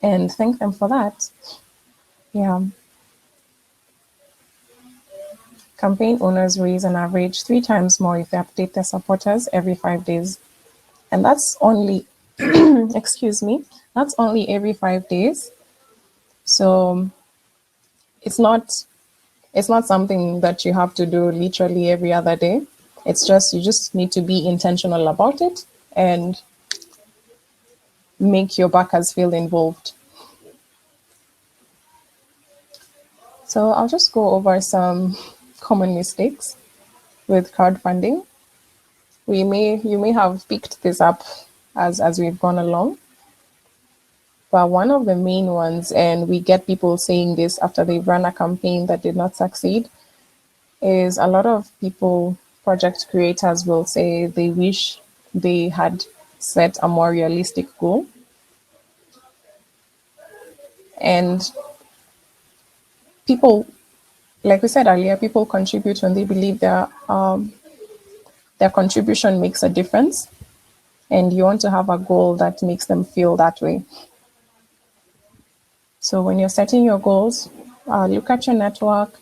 and thank them for that. Yeah. Campaign owners raise an average 3 times more if they update their supporters every 5 days. And that's only, excuse me, that's only every 5 days. So it's not something that you have to do literally every other day. It's just, you just need to be intentional about it and make your backers feel involved. So I'll just go over some common mistakes with crowdfunding. You may have picked this up as we've gone along. But one of the main ones, and we get people saying this after they've run a campaign that did not succeed, is a lot of people, project creators, will say they wish they had set a more realistic goal. And people, like we said earlier, people contribute when they believe their contribution makes a difference. And you want to have a goal that makes them feel that way. So when you're setting your goals, look at your network,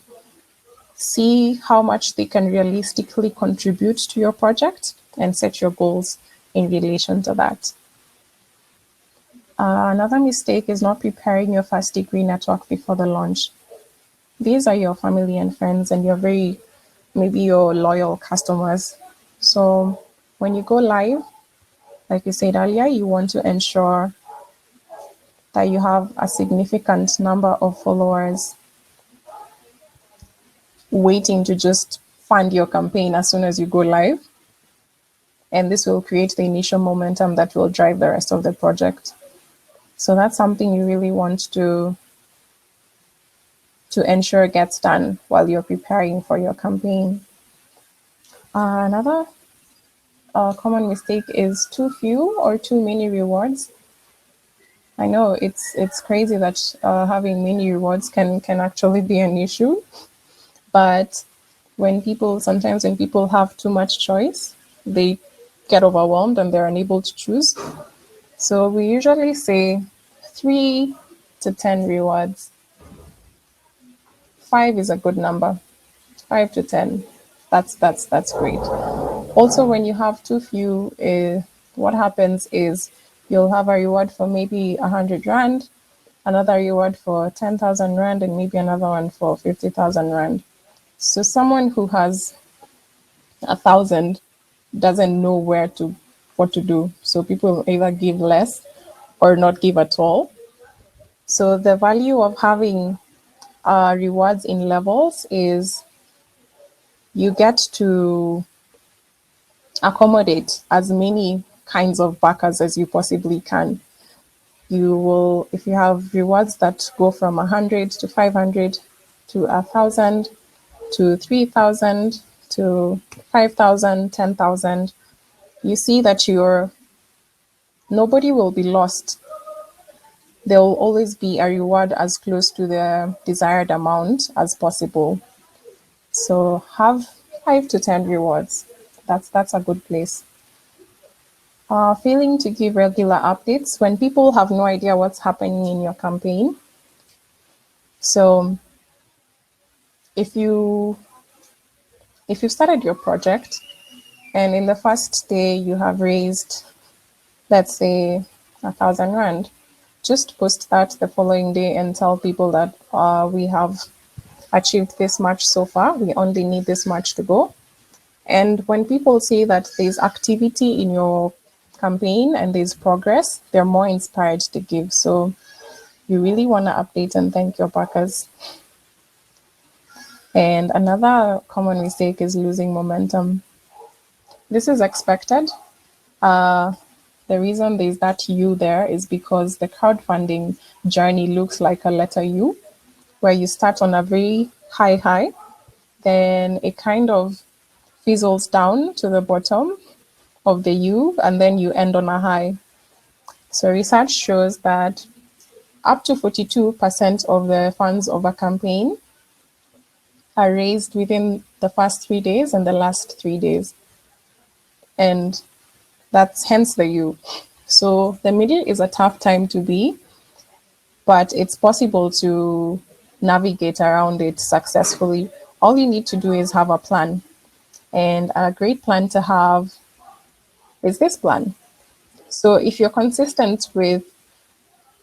see how much they can realistically contribute to your project, and set your goals in relation to that. Another mistake is not preparing your first degree network before the launch. These are your family and friends, and maybe your loyal customers. So when you go live, like you said earlier, you want to ensure that you have a significant number of followers waiting to just fund your campaign as soon as you go live. And this will create the initial momentum that will drive the rest of the project. So that's something you really want to ensure gets done while you're preparing for your campaign. Another common mistake is too few or too many rewards. I know it's crazy that having many rewards can actually be an issue, but sometimes when people have too much choice, they get overwhelmed and they're unable to choose. So we usually say 3 to 10 rewards. 5 is a good number. 5 to 10. That's great. Also, when you have too few, what happens is you'll have a reward for maybe 100 rand, another reward for 10,000 rand, and maybe another one for 50,000 rand. So someone who has 1,000 doesn't know what to do. So people either give less or not give at all. So the value of having rewards in levels is you get to accommodate as many kinds of backers as you possibly can. You will, if you have rewards that go from 100 to 500 to 1,000 to 3,000 to 5,000, 10,000, you see that nobody will be lost. There will always be a reward as close to the desired amount as possible. So have 5 to 10 rewards. That's a good place. Failing to give regular updates when people have no idea what's happening in your campaign. So if you started your project and in the first day you have raised, let's say, 1,000 rand, just post that the following day and tell people that we have achieved this much so far. We only need this much to go. And when people see that there's activity in your campaign and there's progress, they're more inspired to give. So you really want to update and thank your backers. And another common mistake is losing momentum. This is expected. The reason there's that U there is because the crowdfunding journey looks like a letter U, where you start on a very high, then it kind of fizzles down to the bottom of the U, and then you end on a high. So research shows that up to 42% of the funds of a campaign are raised within the first 3 days and the last 3 days. And that's hence the U. So the middle is a tough time to be, but it's possible to navigate around it successfully. All you need to do is have a plan. And a great plan to have is this plan. So if you're consistent with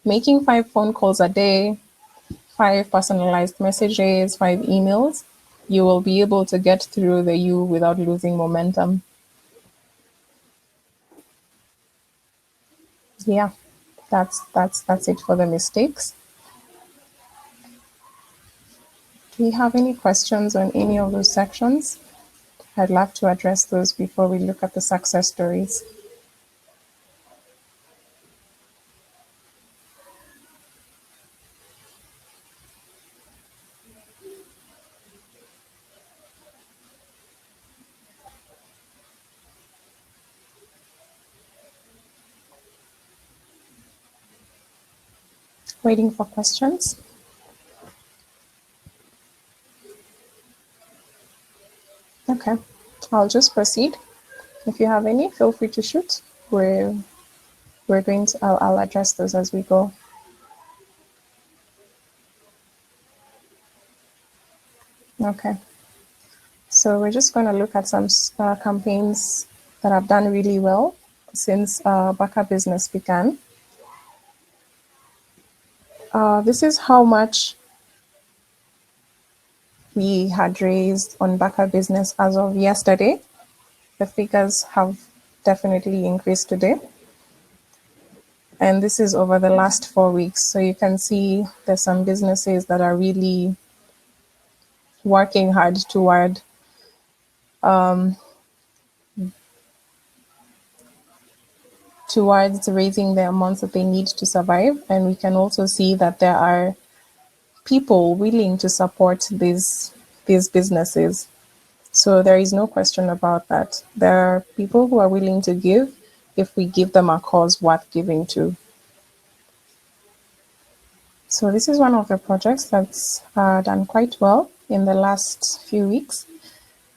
making 5 phone calls a day, 5 personalized messages, 5 emails, you will be able to get through the U without losing momentum. Yeah, that's it for the mistakes. Do you have any questions on any of those sections? I'd love to address those before we look at the success stories. Waiting for questions. Okay, I'll just proceed. If you have any, feel free to shoot. We're going to. I'll address those as we go. Okay, so we're just going to look at some campaigns that have done really well since Baka Business began. This is how much we had raised on Baka Business as of yesterday. The figures have definitely increased today. And this is over the last 4 weeks. So you can see there's some businesses that are really working hard towards raising the amounts that they need to survive. And we can also see that there are people willing to support these businesses. So there is no question about that. There are people who are willing to give if we give them a cause worth giving to. So this is one of the projects that's done quite well in the last few weeks.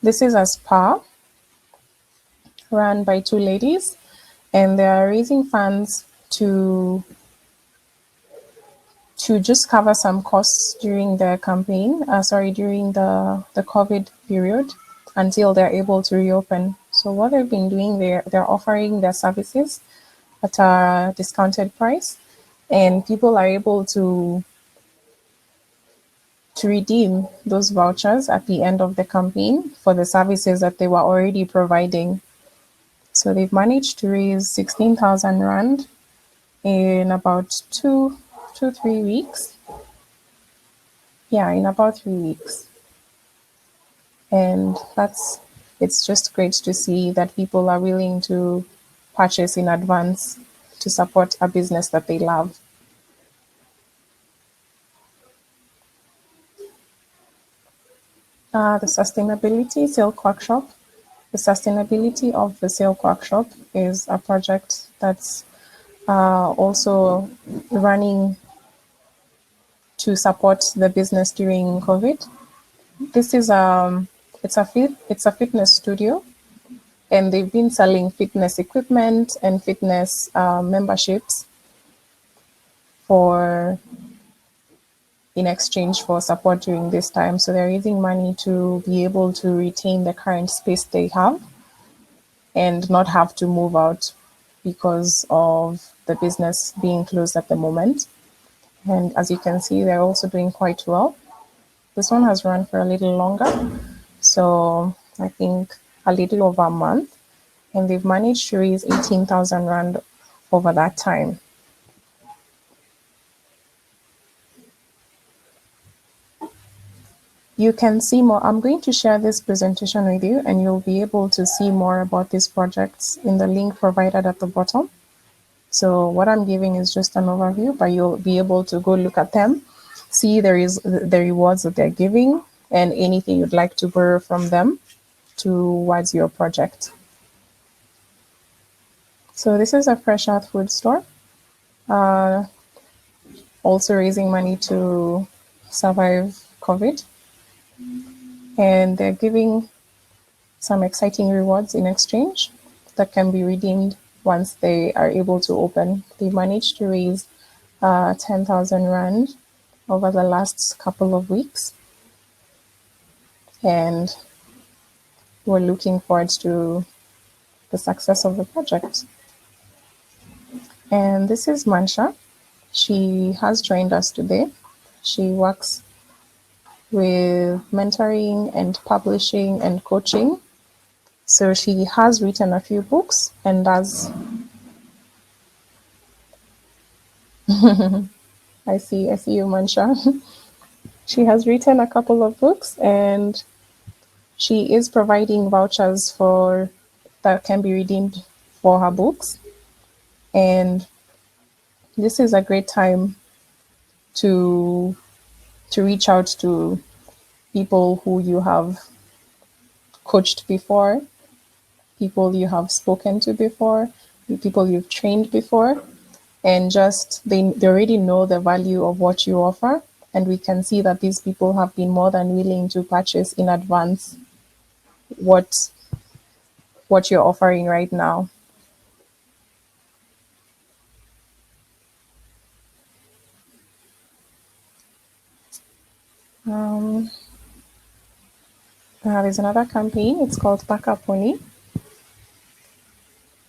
This is a spa run by two ladies, and they are raising funds to just cover some costs during the campaign, during the COVID period until they're able to reopen. So what they've been doing, they're offering their services at a discounted price, and people are able to redeem those vouchers at the end of the campaign for the services that they were already providing. So they've managed to raise 16,000 Rand in about 3 weeks. Yeah, in about 3 weeks. And it's just great to see that people are willing to purchase in advance to support a business that they love. The sustainability silk workshop. The sustainability of the silk workshop is a project that's also running to support the business during COVID. This is it's a fitness studio, and they've been selling fitness equipment and fitness memberships for in exchange for support during this time. So they're raising money to be able to retain the current space they have and not have to move out because of the business being closed at the moment. And as you can see, they're also doing quite well. This one has run for a little longer, so I think a little over a month, and they've managed to raise 18,000 Rand over that time. You can see more. I'm going to share this presentation with you, and you'll be able to see more about these projects in the link provided at the bottom. So what I'm giving is just an overview, but you'll be able to go look at them, see the rewards that they're giving, and anything you'd like to borrow from them towards your project. So this is a fresh earth food store, also raising money to survive COVID. And they're giving some exciting rewards in exchange that can be redeemed once they are able to open. They managed to raise 10,000 Rand over the last couple of weeks, and we're looking forward to the success of the project. And this is Mansha. She has joined us today. She works with mentoring and publishing and coaching. So she has written a few books, and does I see you, Mansha. She has written a couple of books, and she is providing vouchers for that can be redeemed for her books. And this is a great time to reach out to people who you have coached before, people you have spoken to before, people you've trained before, and just they already know the value of what you offer, and we can see that these people have been more than willing to purchase in advance what you're offering right now. Um, there's another campaign. It's called Backup Pony,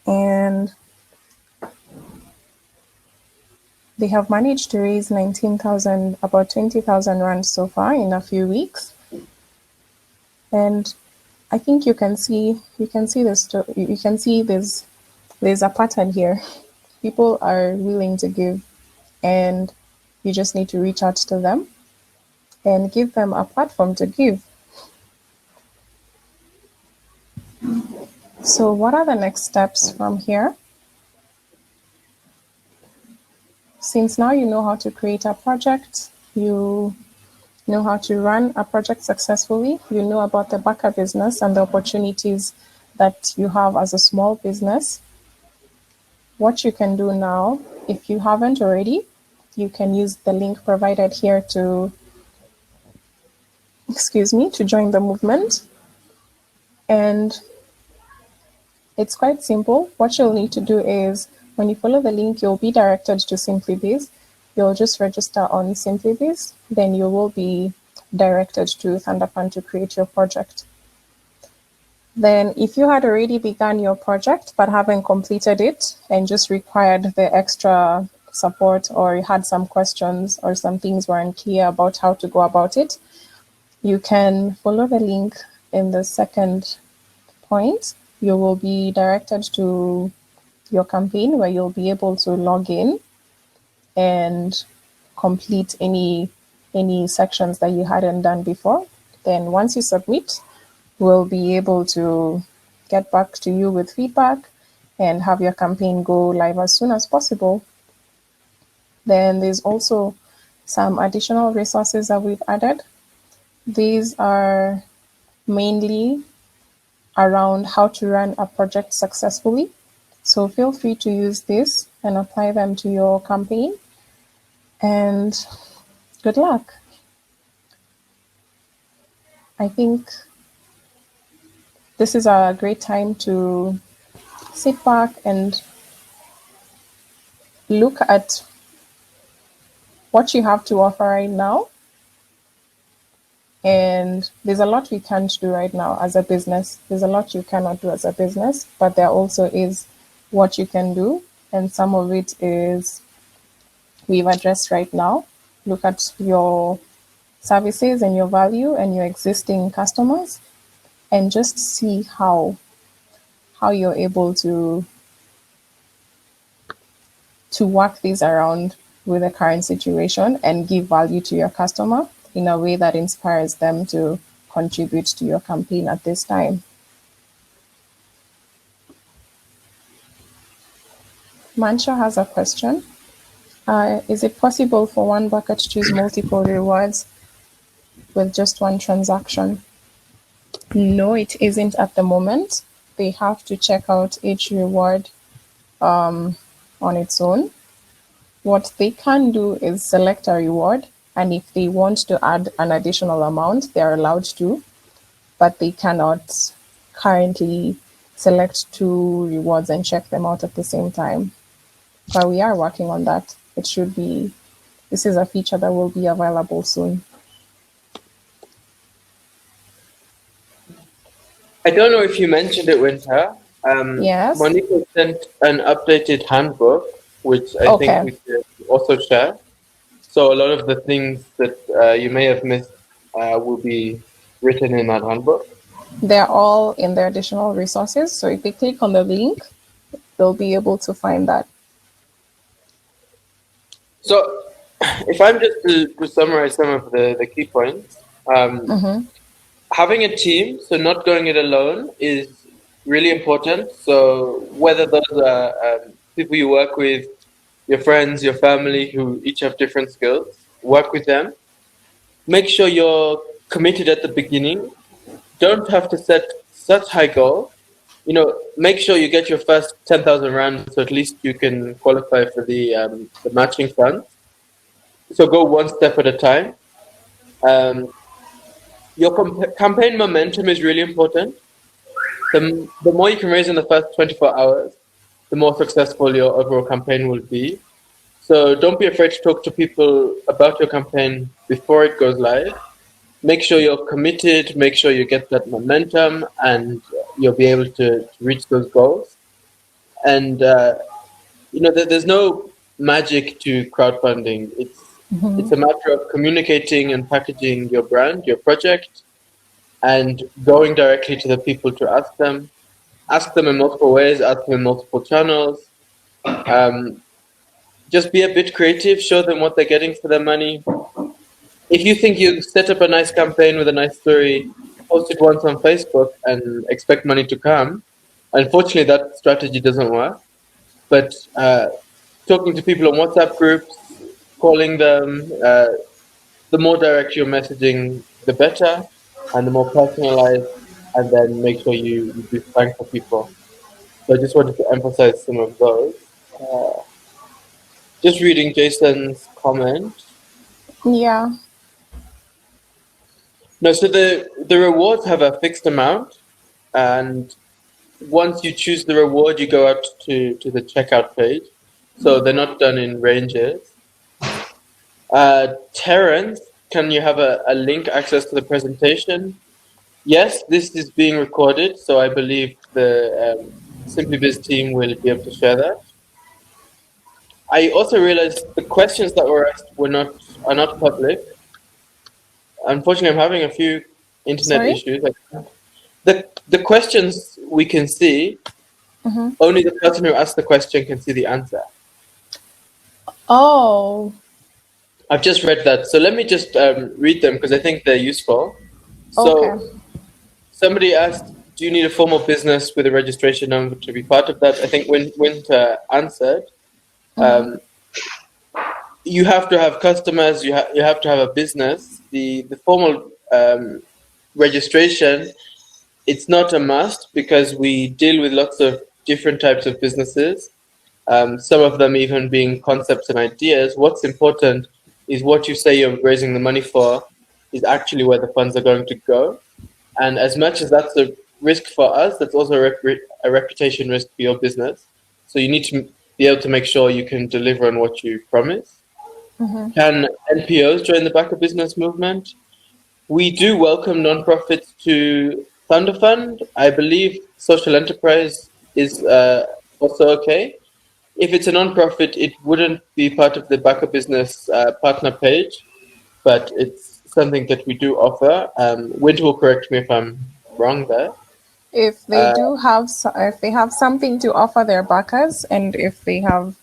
and they have managed to raise 19,000, about 20,000 rand so far in a few weeks. And I think you can see this. You can see there's a pattern here. People are willing to give, and you just need to reach out to them and give them a platform to give. So, what are the next steps from here? Since now you know how to create a project, you know how to run a project successfully, you know about the backup business and the opportunities that you have as a small business. What you can do now, if you haven't already, you can use the link provided here to join the movement. And it's quite simple. What you'll need to do is when you follow the link, you'll be directed to SimplyBiz. You'll just register on SimplyBiz. Then you will be directed to Thundafund to create your project. Then if you had already begun your project but haven't completed it and just required the extra support, or you had some questions or some things were unclear about how to go about it, you can follow the link in the second point. You will be directed to your campaign where you'll be able to log in and complete any sections that you hadn't done before. Then once you submit, we'll be able to get back to you with feedback and have your campaign go live as soon as possible. Then there's also some additional resources that we've added. These are mainly around how to run a project successfully. So feel free to use this and apply them to your campaign. And good luck. I think this is a great time to sit back and look at what you have to offer right now. And there's a lot we can't do right now as a business. There's a lot you cannot do as a business, but there also is what you can do. And some of it is we've addressed right now. Look at your services and your value and your existing customers and just see how you're able to work these around with the current situation and give value to your customer in a way that inspires them to contribute to your campaign at this time. Mancha has a question. Is it possible for one bucket to choose multiple rewards with just one transaction? No, it isn't at the moment. They have to check out each reward on its own. What they can do is select a reward, and if they want to add an additional amount, they're allowed to, but they cannot currently select two rewards and check them out at the same time. But we are working on that. This is a feature that will be available soon. I don't know if you mentioned it, Winter. Yes. Monica sent an updated handbook, which I think we could also share. So a lot of the things that you may have missed will be written in that handbook. They're all in the additional resources. So if they click on the link, they'll be able to find that. So if I'm just to summarize some of the key points, having a team, so not going it alone, is really important. So whether those are people you work with, your friends, your family, who each have different skills, work with them. Make sure you're committed at the beginning. Don't have to set such high goals, make sure you get your first 10,000 rand, so at least you can qualify for the matching fund. So go one step at a time. Um, your campaign momentum is really important. The more you can raise in the first 24 hours, the more successful your overall campaign will be. So don't be afraid to talk to people about your campaign before it goes live. Make sure you're committed, make sure you get that momentum, and you'll be able to reach those goals. And there's no magic to crowdfunding. It's a matter of communicating and packaging your brand, your project, and going directly to the people to ask them. Ask them in multiple ways, ask them in multiple channels. Um, just be a bit creative, show them what they're getting for their money. If you think you set up a nice campaign with a nice story, post it once on Facebook and expect money to come. Unfortunately, that strategy doesn't work. But talking to people on WhatsApp groups, calling them, the more direct your messaging, the better, and the more personalized, and then make sure you do thank for people. So I just wanted to emphasize some of those. Uh, just reading Jason's comment. Yeah. No, so the rewards have a fixed amount, and once you choose the reward, you go out to the checkout page. So they're not done in ranges. Terence, can you have a link access to the presentation? Yes, this is being recorded, so I believe the SimplyBiz team will be able to share that. I also realized the questions that were asked are not public. Unfortunately, I'm having a few internet Sorry? issues. The questions we can see, only the person who asked the question can see the answer. Oh. I've just read that, so let me just read them because I think they're useful. Okay. So somebody asked, do you need a formal business with a registration number to be part of that? I think Winter answered, you have to have customers, you have to have a business. The formal registration, it's not a must because we deal with lots of different types of businesses, some of them even being concepts and ideas. What's important is what you say you're raising the money for is actually where the funds are going to go. And as much as that's a risk for us, that's also a reputation risk for your business. So you need to be able to make sure you can deliver on what you promise. Can NPOs join the Backer Business movement? We do welcome nonprofits to Thundafund. I believe social enterprise is also okay. If it's a nonprofit, it wouldn't be part of the Backer Business partner page, but it's something that we do offer. Winter will correct me if I'm wrong there. If they do have, if they have something to offer their backers, and if they have,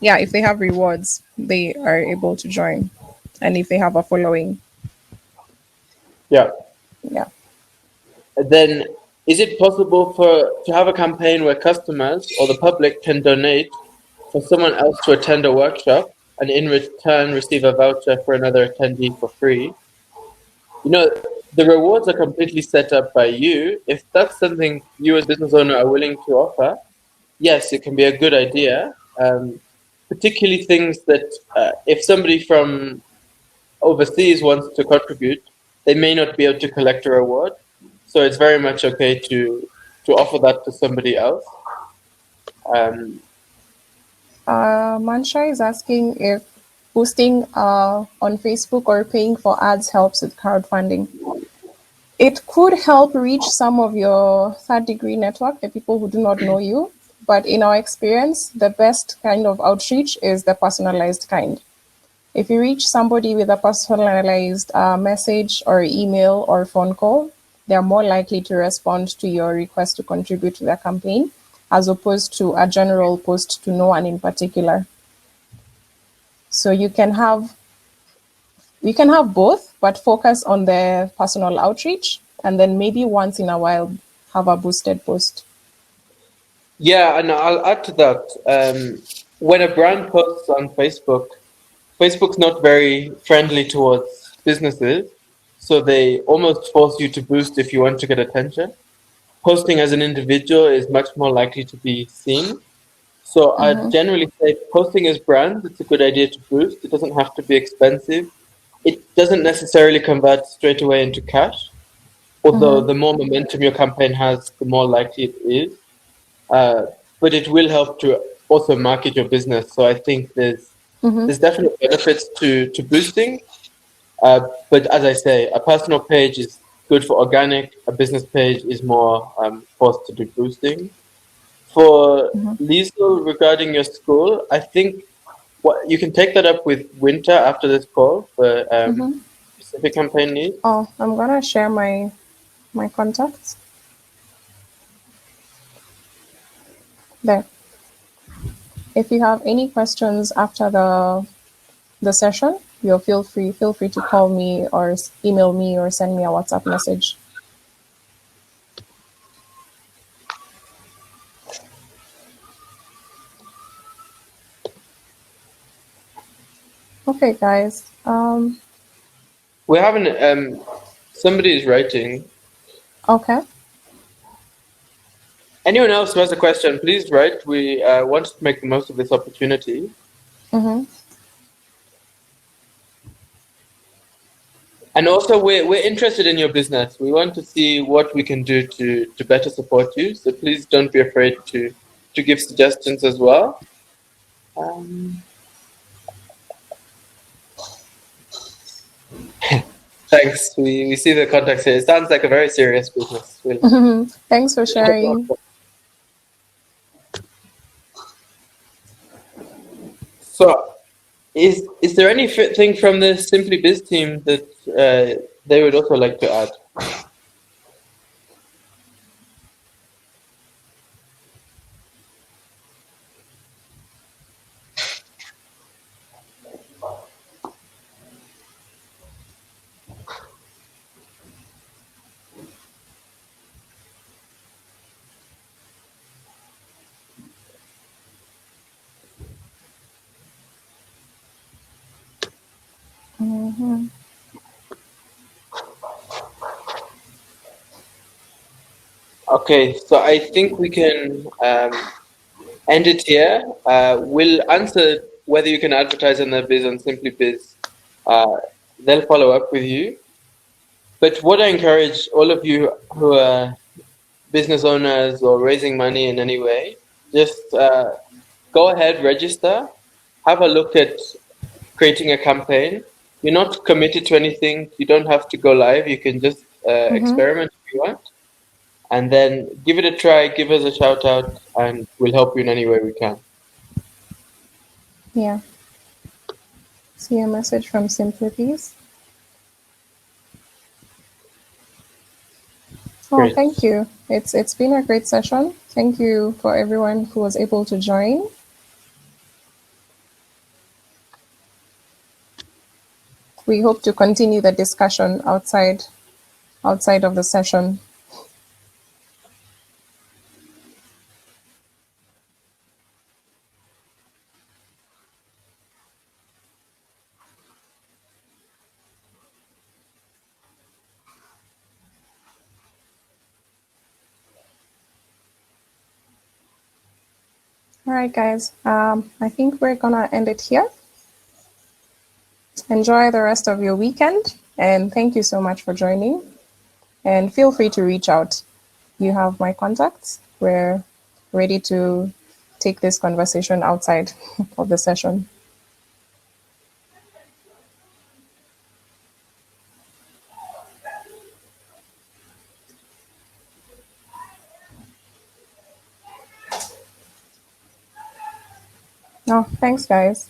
if they have rewards, they are able to join, and if they have a following, Yeah. yeah. Then, is it possible to have a campaign where customers or the public can donate for someone else to attend a workshop and in return receive a voucher for another attendee for free? The rewards are completely set up by you. If that's something you as business owner are willing to offer, yes, it can be a good idea. Particularly things that if somebody from overseas wants to contribute, they may not be able to collect a reward. So it's very much okay to offer that to somebody else. Mansha is asking if posting on Facebook or paying for ads helps with crowdfunding. It could help reach some of your third degree network, the people who do not know you. But in our experience, the best kind of outreach is the personalized kind. If you reach somebody with a personalized message or email or phone call, they're more likely to respond to your request to contribute to their campaign, as opposed to a general post to no one in particular. So you can have both, but focus on the personal outreach, and then maybe once in a while have a boosted post. Yeah, and I'll add to that. When a brand posts on Facebook, Facebook's not very friendly towards businesses. so they almost force you to boost if you want to get attention. Posting as an individual is much more likely to be seen. So I generally say posting as brands, it's a good idea to boost. It doesn't have to be expensive. It doesn't necessarily convert straight away into cash, although the more momentum your campaign has, the more likely it is. Uh, but it will help to also market your business. So I think there's definitely benefits to boosting. But as I say, a personal page is good for organic. A business page is more forced to do boosting. For Liesel, regarding your school, I think what you can take that up with Winter after this call for specific campaign needs. Oh, I'm gonna share my contacts there. If you have any questions after the session, you'll feel free to call me or email me or send me a WhatsApp message. Okay, guys. We haven't. Somebody is writing. Okay. Anyone else who has a question, please write. We want to make the most of this opportunity. And also, we're interested in your business. We want to see what we can do to better support you. So please don't be afraid to give suggestions as well. Thanks. We see the contacts here. It sounds like a very serious business. Thanks for sharing. So, is there anything from the Simply Biz team that they would also like to add? Okay, so I think we can end it here. We'll answer whether you can advertise on their biz on Simply Biz. They'll follow up with you. But what I encourage all of you who are business owners or raising money in any way, just go ahead, register, have a look at creating a campaign. You're not committed to anything. You don't have to go live. You can just experiment if you want. And then give it a try, give us a shout out, and we'll help you in any way we can. Yeah. See a message from Simply Biz. Oh, Great. thank you. It's been a great session. Thank you for everyone who was able to join. We hope to continue the discussion outside of the session. All right, guys. I think we're gonna end it here. Enjoy the rest of your weekend, and thank you so much for joining. And feel free to reach out. You have my contacts. We're ready to take this conversation outside of the session. Oh, thanks, guys.